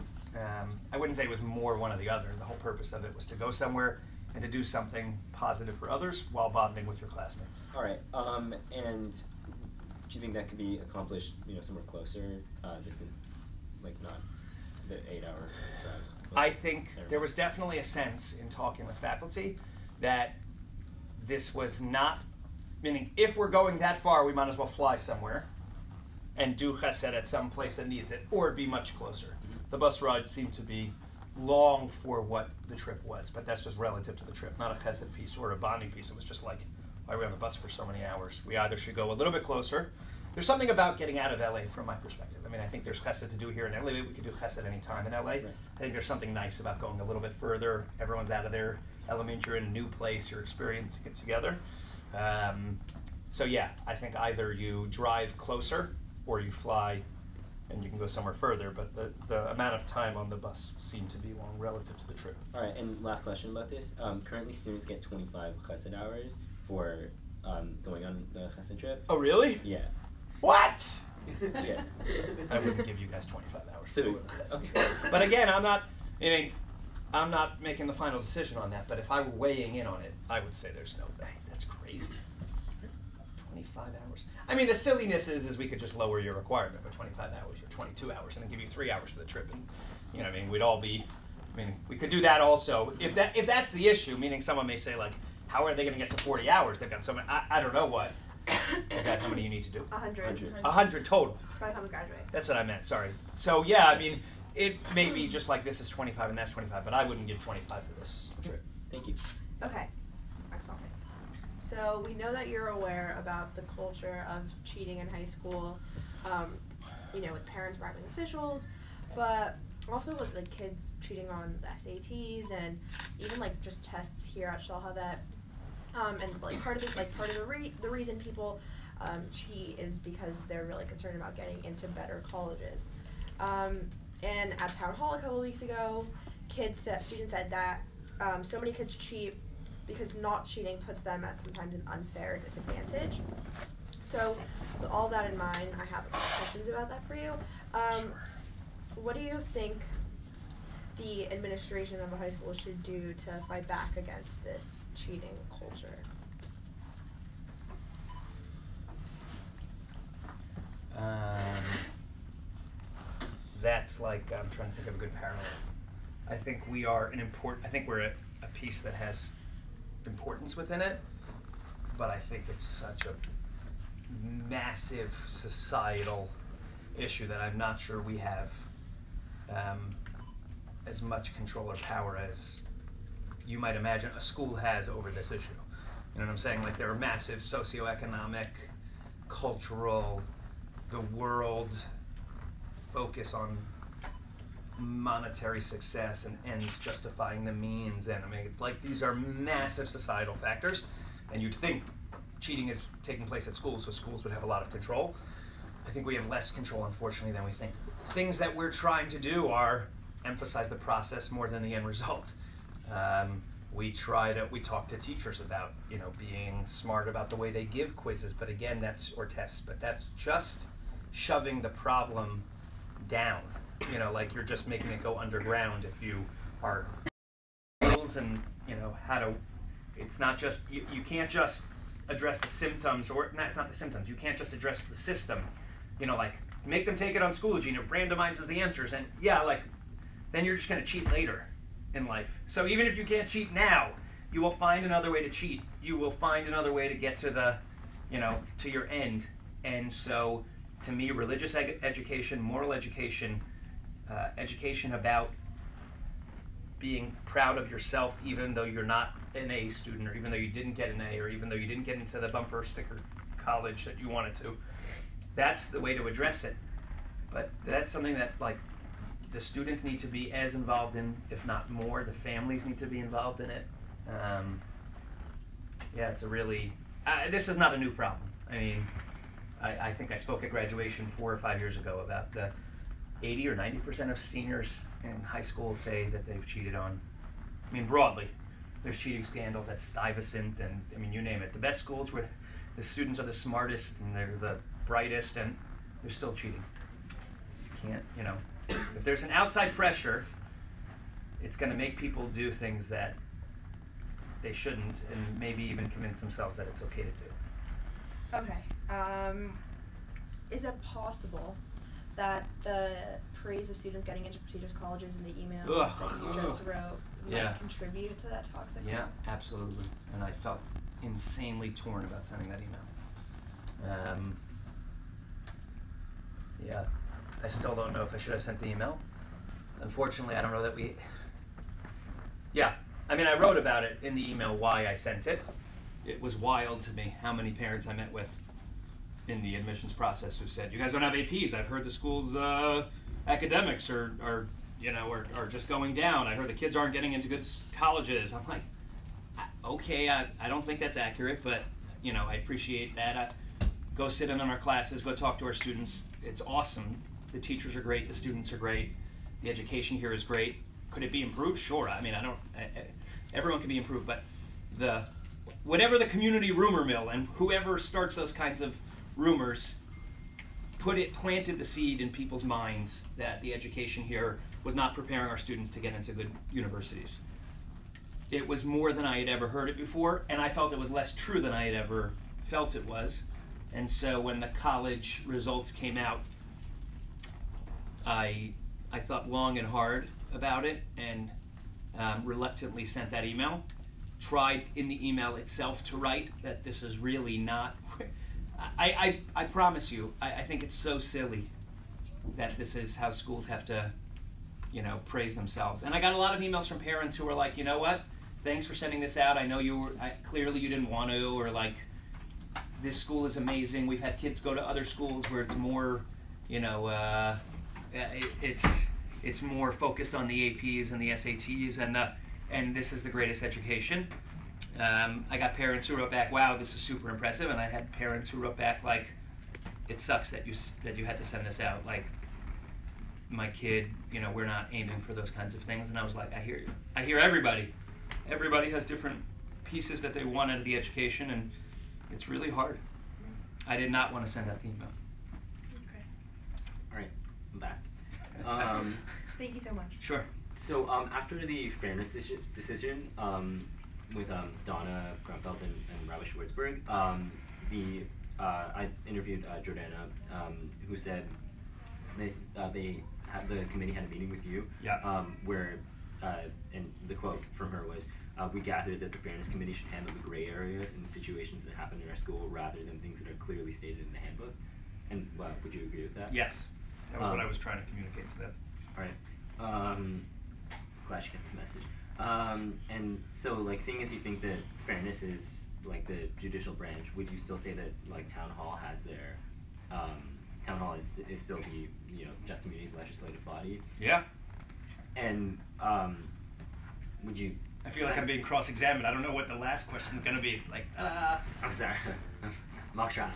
I wouldn't say it was more one or the other. The whole purpose of it was to go somewhere and to do something positive for others while bonding with your classmates. All right. And do you think that could be accomplished, somewhere closer, not the 8-hour drives? I think there was definitely a sense in talking with faculty that this was not, meaning if we're going that far, we might as well fly somewhere and do chesed at some place that needs it, or be much closer. The bus ride seemed to be long for what the trip was, but that's just relative to the trip, not a chesed piece or a bonding piece. It was just like, why are we on the bus for so many hours? We either should go a little bit closer. There's something about getting out of LA from my perspective. I mean, I think there's chesed to do here in LA. We could do chesed any time in LA. Right. I think there's something nice about going a little bit further. Everyone's out of their element. You're in a new place. You're experiencing it together. So yeah, I think either you drive closer or you fly and you can go somewhere further, but the amount of time on the bus seemed to be long relative to the trip. All right, and last question about this. Currently, students get 25 chesed hours for going on the chesed trip. Oh, really? Yeah. What? Yeah. I wouldn't give you guys 25 hours. So, to go to the chesed trip. But again, I'm not making the final decision on that, but if I were weighing in on it, I would say there's no way. That's crazy. 25 hours. I mean, the silliness is we could just lower your requirement by 25 hours or 22 hours and then give you 3 hours for the trip. And, you know, I mean, we'd all be, I mean, we could do that also. If that's the issue, meaning someone may say, like, how are they going to get to 40 hours? They've got so many, I don't know what. Is that how many you need to do? 100. 100 total. By the time we graduate. That's what I meant, sorry. So, yeah, I mean, it may be just like this is 25 and that's 25, but I wouldn't give 25 for this trip. Thank you. Okay. Excellent. So we know that you're aware about the culture of cheating in high school, you know, with parents bribing officials, but also with like kids cheating on the SATs and even like just tests here at Shalhavet. And like part of the reason people cheat is because they're really concerned about getting into better colleges. And at town hall a couple of weeks ago, students said that so many kids cheat because not cheating puts them at sometimes an unfair disadvantage. So with all that in mind, I have a couple questions about that for you. Sure. What do you think the administration of a high school should do to fight back against this cheating culture? That's like, I'm trying to think of a good parallel. I think we are we're a piece that has importance within it, but I think it's such a massive societal issue that I'm not sure we have as much control or power as you might imagine a school has over this issue. You know what I'm saying? Like, there are massive socioeconomic, cultural, the world focus on monetary success and ends justifying the means, and I mean, like, these are massive societal factors, and you'd think cheating is taking place at schools, so schools would have a lot of control. I think we have less control, unfortunately, than we think. Things that we're trying to do are emphasize the process more than the end result. We talk to teachers about, you know, being smart about the way they give quizzes, but again, or tests, but that's just shoving the problem down. You know, like, you're just making it go underground if you are rules and, you know, it's not just, you can't just address the symptoms, it's not the symptoms, you can't just address the system. You know, like, make them take it on Schoology and it randomizes the answers, and yeah, like, then you're just going to cheat later in life. So even if you can't cheat now, you will find another way to cheat. You will find another way to get to the, you know, to your end. And so, to me, religious education, moral education, education about being proud of yourself even though you're not an A student, or even though you didn't get an A, or even though you didn't get into the bumper sticker college that you wanted to, that's the way to address it. But that's something that, like, the students need to be as involved in, if not more. The families need to be involved in it. Yeah, it's a really, this is not a new problem. I mean, I think I spoke at graduation 4 or 5 years ago about the 80 or 90% of seniors in high school say that they've cheated on, I mean, broadly. There's cheating scandals at Stuyvesant, and I mean, you name it. The best schools where the students are the smartest and they're the brightest, and they're still cheating. You can't, you know, if there's an outside pressure, it's going to make people do things that they shouldn't, and maybe even convince themselves that it's okay to do. Okay. Is it possible that the praise of students getting into prestigious colleges in the email that you just wrote might contribute to that toxic? Yeah, absolutely. And I felt insanely torn about sending that email. Yeah, I still don't know if I should have sent the email. Unfortunately, I don't know that I mean, I wrote about it in the email why I sent it. It was wild to me how many parents I met with in the admissions process who said, you guys don't have APs. I've heard the school's academics are just going down. I heard the kids aren't getting into good colleges. I'm like, okay, I don't think that's accurate, but, you know, I appreciate that. Go sit in on our classes, go talk to our students. It's awesome The teachers are great, the students are great, the education here is great. Could it be improved? Sure. I mean, everyone can be improved, but whatever the community rumor mill and whoever starts those kinds of rumors planted the seed in people's minds that the education here was not preparing our students to get into good universities. It was more than I had ever heard it before, and I felt it was less true than I had ever felt it was. And so when the college results came out, I thought long and hard about it and reluctantly sent that email. Tried in the email itself to write that this is really not. I promise you, I think it's so silly that this is how schools have to, you know, praise themselves. And I got a lot of emails from parents who were like, you know what, thanks for sending this out. I know clearly you didn't want to, or like, this school is amazing. We've had kids go to other schools where it's more, you know, it's more focused on the APs and the SATs, and this is the greatest education. I got parents who wrote back, wow, this is super impressive, and I had parents who wrote back like, it sucks that you had to send this out. Like, my kid, you know, we're not aiming for those kinds of things. And I was like, I hear you. I hear everybody. Everybody has different pieces that they want out of the education, and it's really hard. I did not want to send out the email. Okay. All right, I'm back. Thank you so much. Sure. So after the fairness decision with Donna Grumpelt and Rabbi Schwartzberg, I interviewed Jordana, who said the committee had a meeting with you, yeah. Where and the quote from her was, we gathered that the Fairness Committee should handle the gray areas and situations that happen in our school rather than things that are clearly stated in the handbook. And would you agree with that? Yes. That was what I was trying to communicate to them. All right. Glad you got the message. And so, like, seeing as you think that fairness is like the judicial branch, would you still say that like Town Hall has their Town Hall is still the, you know, Just Community's legislative body? Yeah. And would you? I feel like I'm being cross-examined. I don't know what the last question is going to be. Like, I'm sorry. Mock trial.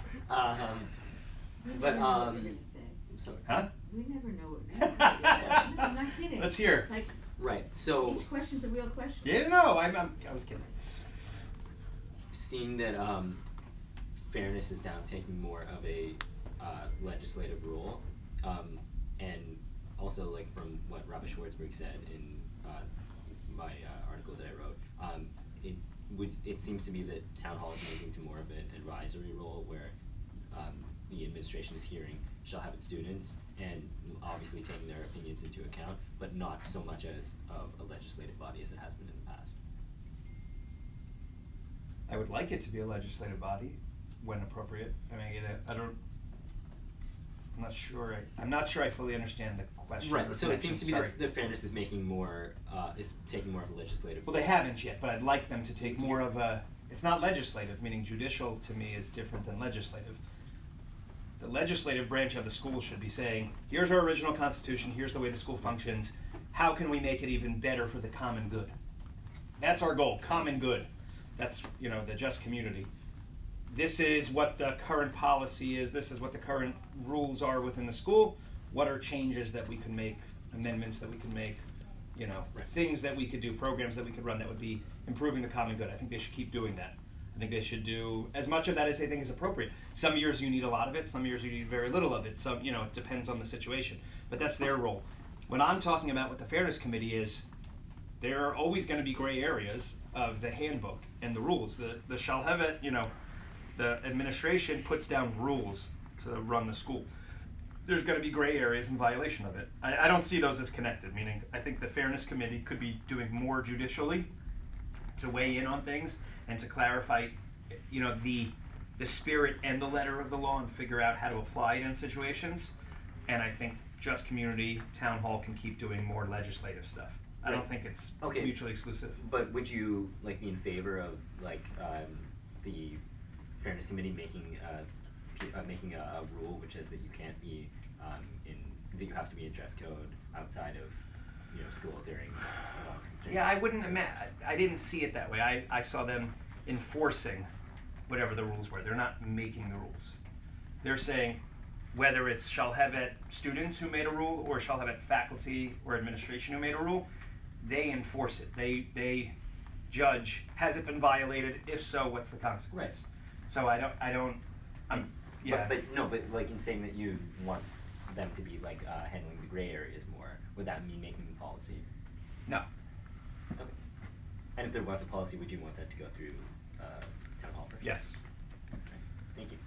But sorry. Huh? We never know what we're going to say. I'm not kidding. Let's hear. Like, right. So each question's a real question. Yeah, no, I was kidding. Seeing that fairness is now taking more of a legislative role, and also like from what Rabbi Schwartzberg said in my article that I wrote, it seems to me that Town Hall is moving to more of an advisory role where the administration is hearing shall have its students and obviously taking their opinions into account, but not so much as of a legislative body as it has been in the past. I would like it to be a legislative body when appropriate. I mean, I'm not sure I fully understand the question. Right. So it seems to be that the fairness is making more, is taking more of a legislative. Well, they haven't yet, but I'd like them to take more of a. It's not legislative, meaning judicial to me is different than legislative. The legislative branch of the school should be saying, here's our original constitution, here's the way the school functions, how can we make it even better for the common good? That's our goal, common good. That's, you know, the just community. This is what the current policy is, this is what the current rules are within the school, what are changes that we can make, amendments that we can make, you know, things that we could do, programs that we could run that would be improving the common good. I think they should keep doing that. I think they should do as much of that as they think is appropriate. Some years you need a lot of it, some years you need very little of it. Some, you know, it depends on the situation. But that's their role. What I'm talking about with the Fairness Committee is there are always going to be gray areas of the handbook and the rules. The Shalhevet, you know, the administration puts down rules to run the school. There's going to be gray areas in violation of it. I don't see those as connected, meaning I think the Fairness Committee could be doing more judicially to weigh in on things and to clarify, you know, the spirit and the letter of the law and figure out how to apply it in situations. And I think Just Community, Town Hall can keep doing more legislative stuff. I don't think it's mutually exclusive. But would you like be in favor of like the Fairness Committee making a rule which says that you can't be that you have to be in dress code outside of, you know, school during Yeah, I wouldn't imagine. I didn't see it that way. I saw them enforcing whatever the rules were. They're not making the rules. They're saying, whether it's Shalhevet students who made a rule or Shalhevet faculty or administration who made a rule, they enforce it. They judge, has it been violated? If so, what's the consequence? Right. So yeah. But like in saying that you want them to be like handling the gray areas more, would that mean making the policy? No. Okay. And if there was a policy, would you want that to go through town hall first? Yes. Okay. Thank you.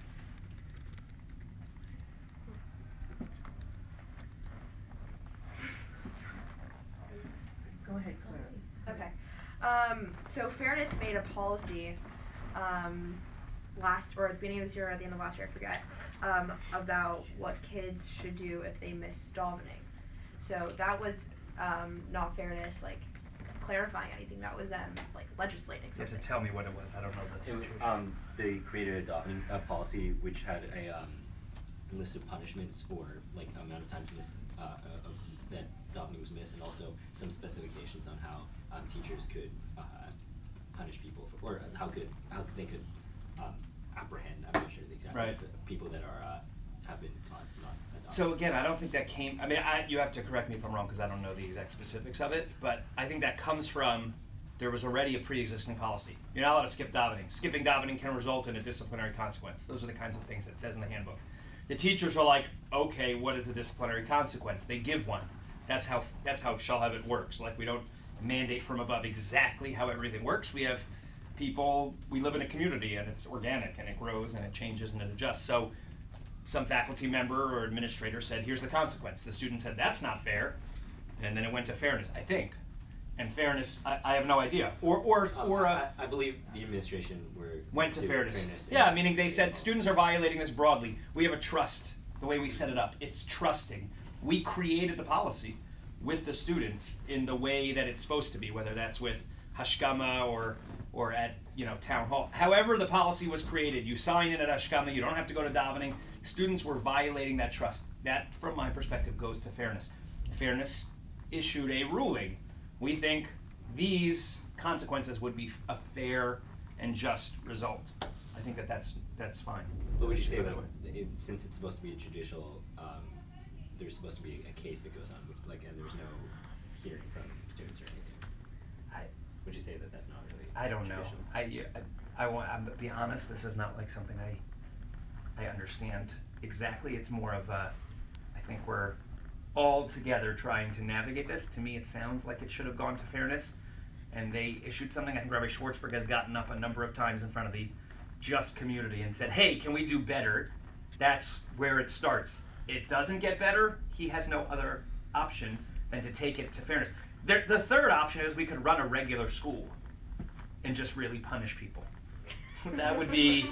Go ahead, Claire. Okay. So Fairness made a policy at the beginning of this year or at the end of last year, I forget, about what kids should do if they miss davening. So that was not Fairness like clarifying anything. That was them like legislating something. You have to tell me what it was. I don't know the situation. They created a davening policy which had a list of punishments for like the amount of times that davening was missed, and also some specifications on how teachers could punish people or how they could apprehend. I'm not sure the exact people that are have been not adopted. So again, I don't think that came. I mean, you have to correct me if I'm wrong because I don't know the exact specifics of it. But I think that comes from there was already a pre-existing policy. You're not allowed to skip davening. Skipping davening can result in a disciplinary consequence. Those are the kinds of things that it says in the handbook. The teachers are like, okay, what is the disciplinary consequence? They give one. That's how Shalhevet works. Like we don't mandate from above exactly how everything works. We have people. We live in a community, and it's organic, and it grows, and it changes, and it adjusts. So some faculty member or administrator said, here's the consequence. The student said, that's not fair. And then it went to Fairness, I think. And Fairness, I have no idea. I believe the administration went to Fairness. Yeah, meaning they said, students are violating this broadly. We have a trust, the way we set it up. It's trusting. We created the policy with the students in the way that it's supposed to be, whether that's with Hashkama or at town hall. However the policy was created, you sign in at Hashkama, you don't have to go to davening. Students were violating that trust. That, from my perspective, goes to Fairness. Fairness issued a ruling. We think these consequences would be a fair and just result. I think that's fine. But would you say that since it's supposed to be a judicial, there's supposed to be a case that goes on, and there's no hearing from students or anything? Would you say that that's not really? I don't know. I'm to be honest. This is not like something I understand exactly. It's more of a. I think we're all together trying to navigate this. To me, it sounds like it should have gone to Fairness, and they issued something. I think Rabbi Schwartzberg has gotten up a number of times in front of the just community and said, "Hey, can we do better?" That's where it starts. It doesn't get better. He has no other option than to take it to Fairness. The third option is we could run a regular school and just really punish people. That would be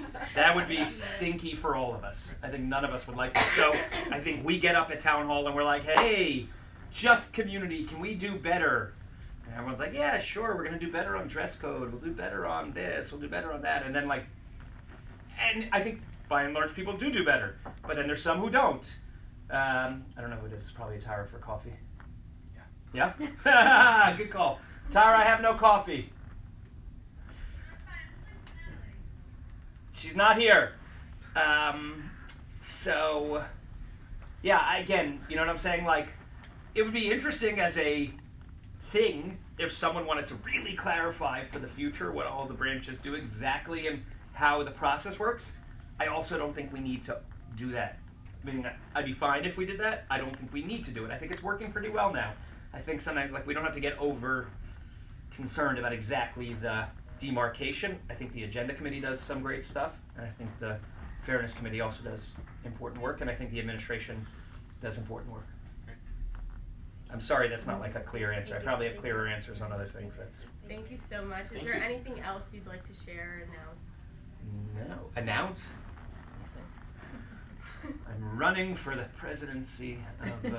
stinky for all of us. I think none of us would like that. So I think we get up at town hall and we're like, hey, just community, can we do better? And everyone's like, yeah, sure, we're going to do better on dress code. We'll do better on this. We'll do better on that. And then and I think by and large people do better. But then there's some who don't. I don't know who it is. It's probably Tara for coffee. Yeah? Good call. Tara, I have no coffee. She's not here. So, yeah, again, you know what I'm saying? Like, it would be interesting as a thing if someone wanted to really clarify for the future what all the branches do exactly and how the process works. I also don't think we need to do that. I mean, I'd be fine if we did that. I don't think we need to do it. I think it's working pretty well now. I think sometimes we don't have to get over concerned about exactly the demarcation. I think the agenda committee does some great stuff, and I think the fairness committee also does important work, and I think the administration does important work. I'm sorry that's not like a clear answer. I probably have clearer answers on other things. Thank you so much. Is there anything else you'd like to share or announce? No. Announce? I'm running for the presidency of...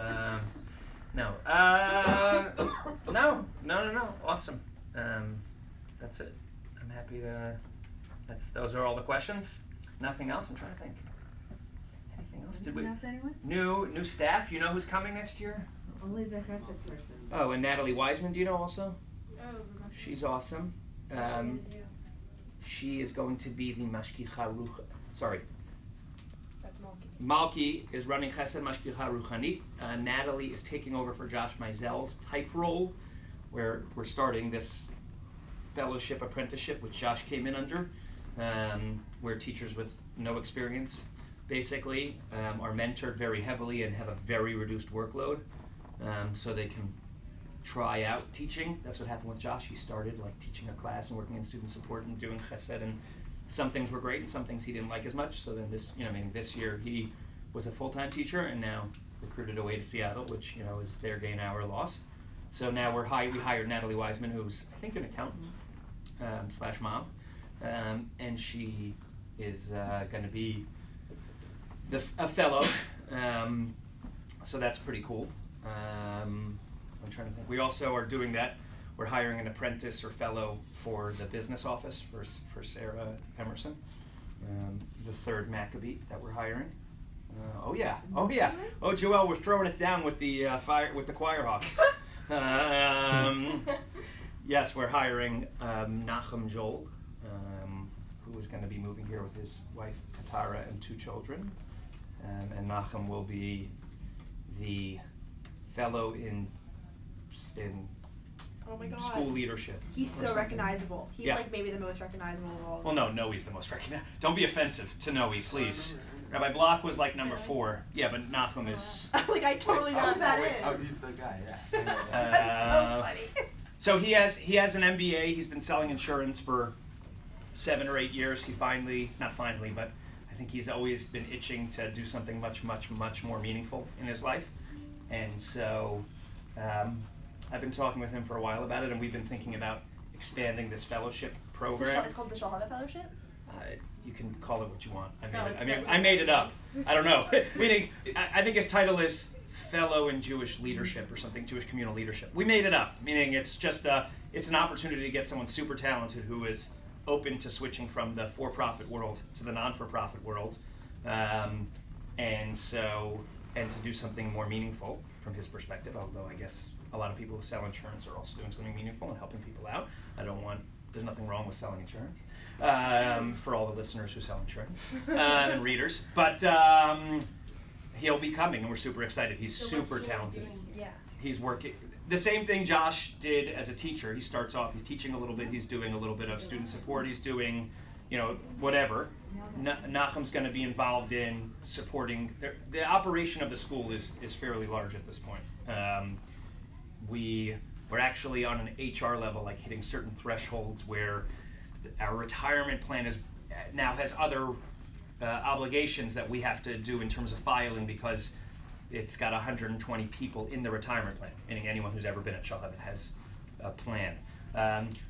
No. No. Awesome. That's it. I'm happy to... Those are all the questions. Nothing else? I'm trying to think. Anything else? Did we... New staff? You know who's coming next year? Only the Chesed person. Oh, and Natalie Wiseman, do you know also? Oh, she's awesome. She is going to be the Mashkicha Rucha. Sorry. That's Malki. Malki is running Chesed Mashgicha Ruchanit. Natalie is taking over for Josh Meisel's type role, where we're starting this fellowship apprenticeship, which Josh came in under, where teachers with no experience basically are mentored very heavily and have a very reduced workload, so they can try out teaching. That's what happened with Josh. He started like teaching a class and working in student support and doing chesed, and some things were great and some things he didn't like as much. So then this year he was a full-time teacher and now recruited away to Seattle, which is their gain, our loss. So now we hired Natalie Wiseman, who's I think an accountant / mom, and she is going to be a fellow. So that's pretty cool. I'm trying to think. We also are doing that. We're hiring an apprentice or fellow for the business office for Sarah Emerson, the third Maccabee that we're hiring. Oh yeah. Oh, Joelle, we're throwing it down with the choir hawks. Yes, we're hiring Nachum Joel, who is going to be moving here with his wife Katara and 2 children, and Nachum will be the fellow in oh my God. School leadership. He's so recognizable. He's like maybe the most recognizable of all. Well, no, Noe's the most recognizable. Don't be offensive to Noe, please. Rabbi Block was like number 4. Yeah, but Nachum is. Like I totally know who that is. Oh, he's the guy. Yeah. That's so funny. So he has an MBA. He's been selling insurance for 7 or 8 years. Not finally, but I think he's always been itching to do something much, much, much more meaningful in his life. And so I've been talking with him for a while about it, and we've been thinking about expanding this fellowship program. It's called the Shalhava Fellowship? You can call it what you want. I made it up. I don't know. Meaning, I think his title is Fellow in Jewish Leadership or something, Jewish Communal Leadership. We made it up, meaning it's just it's an opportunity to get someone super talented who is open to switching from the for-profit world to the non-for-profit world, and to do something more meaningful from his perspective, although I guess a lot of people who sell insurance are also doing something meaningful and helping people out. There's nothing wrong with selling insurance, for all the listeners who sell insurance and readers. But he'll be coming, and we're super excited. He's super talented. Yeah. He's working the same thing Josh did as a teacher. He starts off, he's teaching a little bit, he's doing a little bit of student support, he's doing, whatever. Nachum's going to be involved in supporting, the operation of the school is fairly large at this point. We're actually on an HR level, like hitting certain thresholds where our retirement plan now has other obligations that we have to do in terms of filing, because it's got 120 people in the retirement plan, meaning anyone who's ever been at Shalhevet has a plan.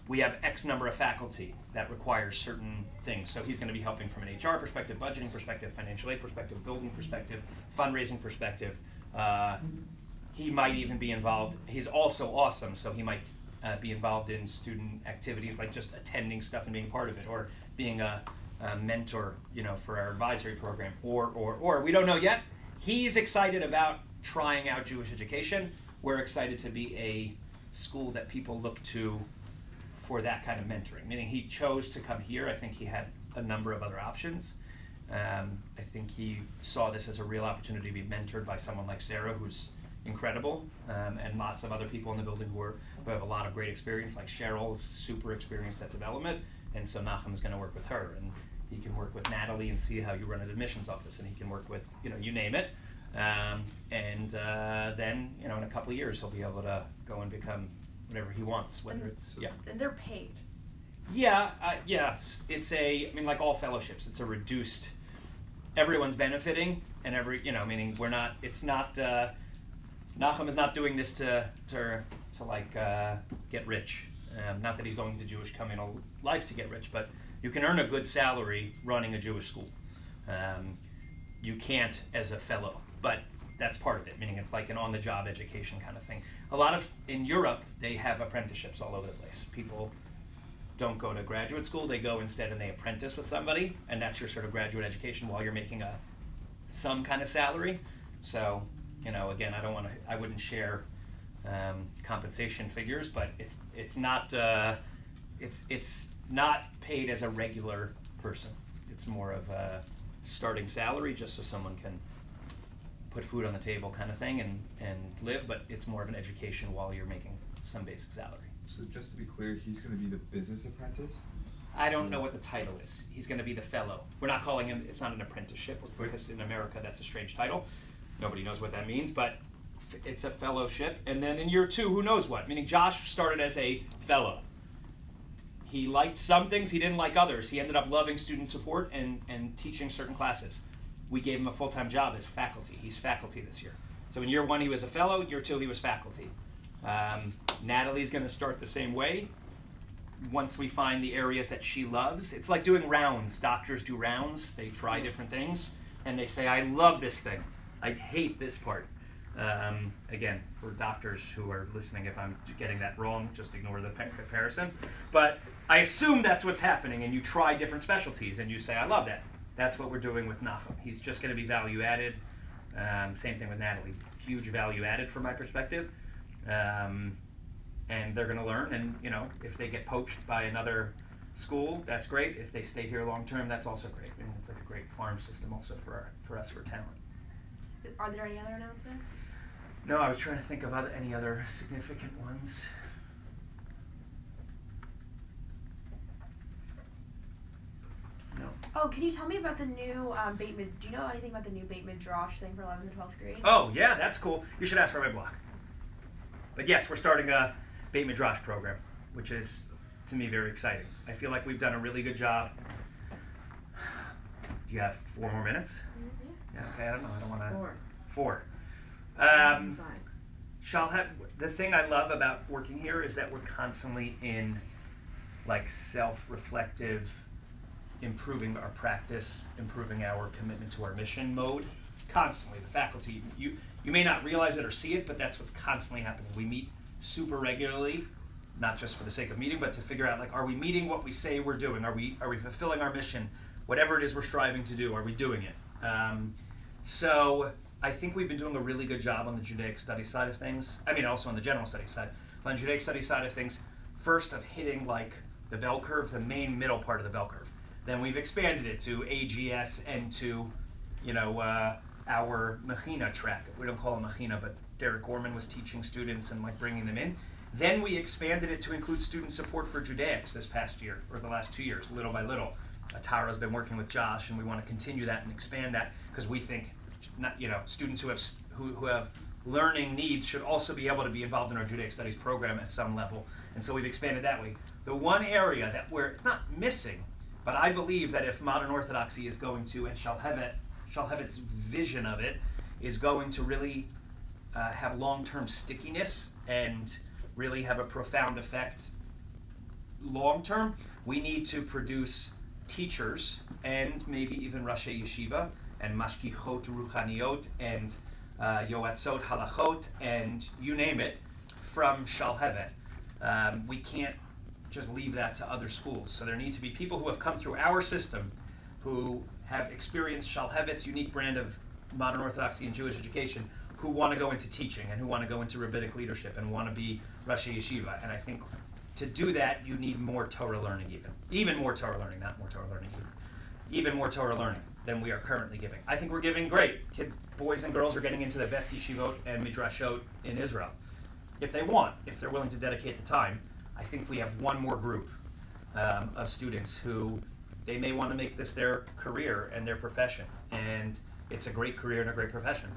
We have X number of faculty that requires certain things. So he's going to be helping from an HR perspective, budgeting perspective, financial aid perspective, building perspective, fundraising perspective. He might even be involved. He's also awesome, so he might be involved in student activities like just attending stuff and being part of it, or being a mentor, for our advisory program, or we don't know yet. He's excited about trying out Jewish education. We're excited to be a school that people look to for that kind of mentoring. Meaning he chose to come here. I think he had a number of other options. I think he saw this as a real opportunity to be mentored by someone like Sarah, who's incredible, and lots of other people in the building who have a lot of great experience, like Cheryl's super experienced at development, and so Nachum is going to work with her, and he can work with Natalie and see how you run an admissions office, and he can work with, you name it, and then, in a couple of years, he'll be able to go and become whatever he wants, whether And they're paid. Yeah, yes. It's like all fellowships, it's a reduced, everyone's benefiting, and meaning Nachum is not doing this to get rich. Not that he's going to Jewish communal life to get rich, but you can earn a good salary running a Jewish school. You can't as a fellow, but that's part of it, meaning it's like an on-the-job education kind of thing. In Europe, they have apprenticeships all over the place. People don't go to graduate school, they go instead and they apprentice with somebody, and that's your sort of graduate education while you're making some kind of salary. So, again, I wouldn't share compensation figures, but it's not paid as a regular person. It's more of a starting salary just so someone can put food on the table kind of thing and live, but it's more of an education while you're making some basic salary. So just to be clear, he's going to be the business apprentice? I don't know what the title is. He's going to be the fellow. We're not calling him, it's not an apprenticeship, because in America that's a strange title. Nobody knows what that means, but it's a fellowship. And then in year 2, who knows what? Meaning Josh started as a fellow. He liked some things, he didn't like others. He ended up loving student support and teaching certain classes. We gave him a full-time job as faculty. He's faculty this year. So in year 1 he was a fellow, year 2 he was faculty. Natalie's going to start the same way. Once we find the areas that she loves, it's like doing rounds. Doctors do rounds. They try different things, and they say, I love this thing. I hate this part. Again, for doctors who are listening, if I'm getting that wrong, just ignore the comparison. But I assume that's what's happening, and you try different specialties, and you say, I love that. That's what we're doing with Nahum. He's just going to be value added. Same thing with Natalie. Huge value added from my perspective. And they're going to learn, and if they get poached by another school, that's great. If they stay here long term, that's also great. And it's like a great farm system also for us for talent. Are there any other announcements? No, I was trying to think of any other significant ones. No. Oh, can you tell me about the new Bateman? Do you know anything about the new Bateman Drosh thing for 11th and 12th grade? Oh, yeah, that's cool. You should ask Rabbi Block. But yes, we're starting a Beit Midrash program, which is, to me, very exciting. I feel like we've done a really good job. Do you have 4 more minutes? Yeah, okay, I don't know. I don't want to... 4. The thing I love about working here is that we're constantly in, like, self-reflective, improving our practice, improving our commitment to our mission mode. Constantly, the faculty, you may not realize it or see it, but that's what's constantly happening. We meet super regularly, not just for the sake of meeting, but to figure out, like, are we meeting what we say we're doing? Are we fulfilling our mission? Whatever it is we're striving to do, are we doing it? So I think we've been doing a really good job on the Judaic study side of things. I mean, also on the general study side. On the Judaic study side of things, first of hitting, like, the bell curve, the main middle part of the bell curve. Then we've expanded it to AGS and to, our Mechina track. We don't call it Mechina, but Derek Gorman was teaching students and, like, bringing them in. Then we expanded it to include student support for Judaics this past year, or the last 2 years, little by little. Tara's been working with Josh, and we want to continue that and expand that because we think, students who have learning needs should also be able to be involved in our Judaic Studies program at some level. And so we've expanded that way. The one area that where it's not missing, but I believe that if modern Orthodoxy is going to, and Shalhevet's vision of it, is going to really have long-term stickiness and really have a profound effect long-term, we need to produce teachers and maybe even Rashi Yeshiva and Mashkichot Ruchaniot and Yoatzot Halachot and you name it from Shalhevet. We can't just leave that to other schools. So there need to be people who have come through our system who have experienced Shalhevet's unique brand of modern Orthodoxy and Jewish education who want to go into teaching and who want to go into rabbinic leadership and want to be Rashi Yeshiva. And I think to do that, you need more Torah learning even more Torah learning, not more Torah learning, even more Torah learning than we are currently giving. I think we're giving great. Kids, boys and girls are getting into the best yeshivot and midrashot in Israel. If they want, if they're willing to dedicate the time, I think we have one more group of students who they may want to make this their career and their profession. And it's a great career and a great profession.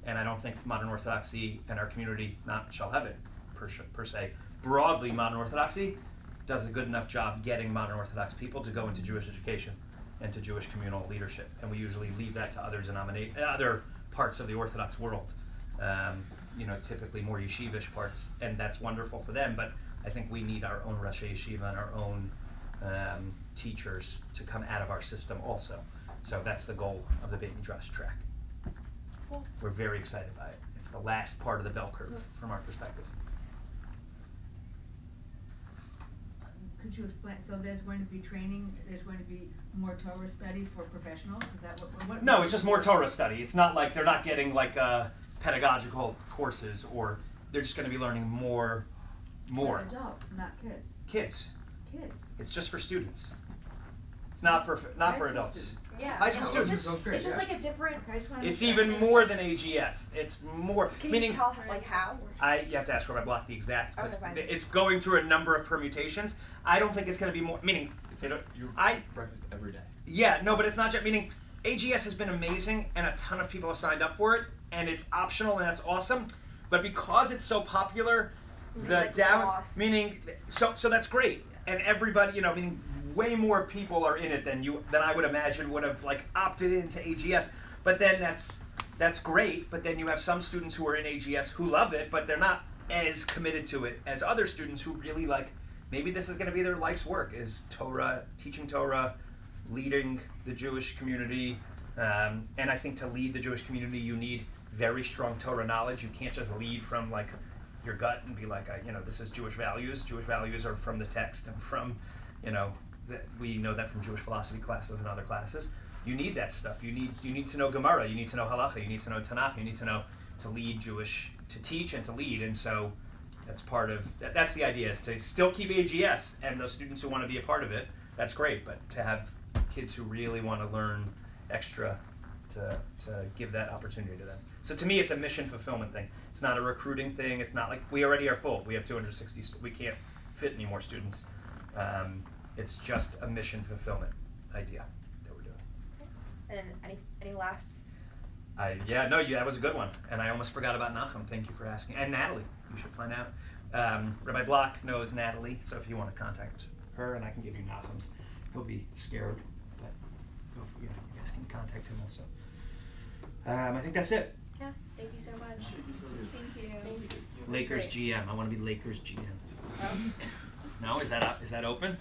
And I don't think modern Orthodoxy and our community, not Shalhevet per se, broadly modern Orthodoxy does a good enough job getting modern Orthodox people to go into Jewish education and to Jewish communal leadership. And we usually leave that to other parts of the Orthodox world. Typically more yeshivish parts, and that's wonderful for them, but I think we need our own Rashi Yeshiva and our own teachers to come out of our system also. So that's the goal of the Beit Midrash track. Cool. We're very excited by it. It's the last part of the bell curve from our perspective. Could you explain, so there's going to be training, there's going to be more Torah study for professionals? Is that what No, it's just more Torah study. It's not like they're not getting like pedagogical courses, or they're just going to be learning more. For adults, not kids. Kids. Kids. It's just for students. It's not for adults. Yeah. High school It's students. just, it's just like a different. It's even more than AGS. It's more. Can meaning, you tell like how? you have to ask Rabbi Block the exact, because Okay, fine. it's going through a number of permutations. I don't think it's going to be more. Meaning, breakfast every day. Yeah, no, but it's not just. Meaning, AGS has been amazing, and a ton of people have signed up for it, and it's optional, and that's awesome. But because it's so popular, the like down lost. meaning so that's great, and everybody, meaning way more people are in it than I would imagine would have like opted into AGS. But then that's great. But then you have some students who are in AGS who love it, but they're not as committed to it as other students who really like. Maybe this is going to be their life's work: is Torah, teaching Torah, leading the Jewish community. And I think to lead the Jewish community, you need very strong Torah knowledge. You can't just lead from like your gut and be like, this is Jewish values. Jewish values are from the text and from, we know that from Jewish philosophy classes and other classes. You need that stuff. You need to know Gemara. You need to know Halacha. You need to know Tanakh. You need to know to lead Jewish, to teach and to lead. And so that's part of that's the idea, is to still keep AGS and those students who want to be a part of it. That's great, but to have kids who really want to learn extra, to give that opportunity to them. So to me, it's a mission fulfillment thing. It's not a recruiting thing. It's not like we already are full. We have 260. We can't fit any more students. It's just a mission fulfillment idea that we're doing. And any last? That was a good one. And I almost forgot about Nachum. Thank you for asking. And Natalie, you should find out. Rabbi Block knows Natalie, so if you want to contact her, and I can give you Nachum's, he'll be scared, but you guys can contact him also. I think that's it. Yeah. Thank you so much. Thank you. Lakers GM. I want to be Lakers GM. No, is that open?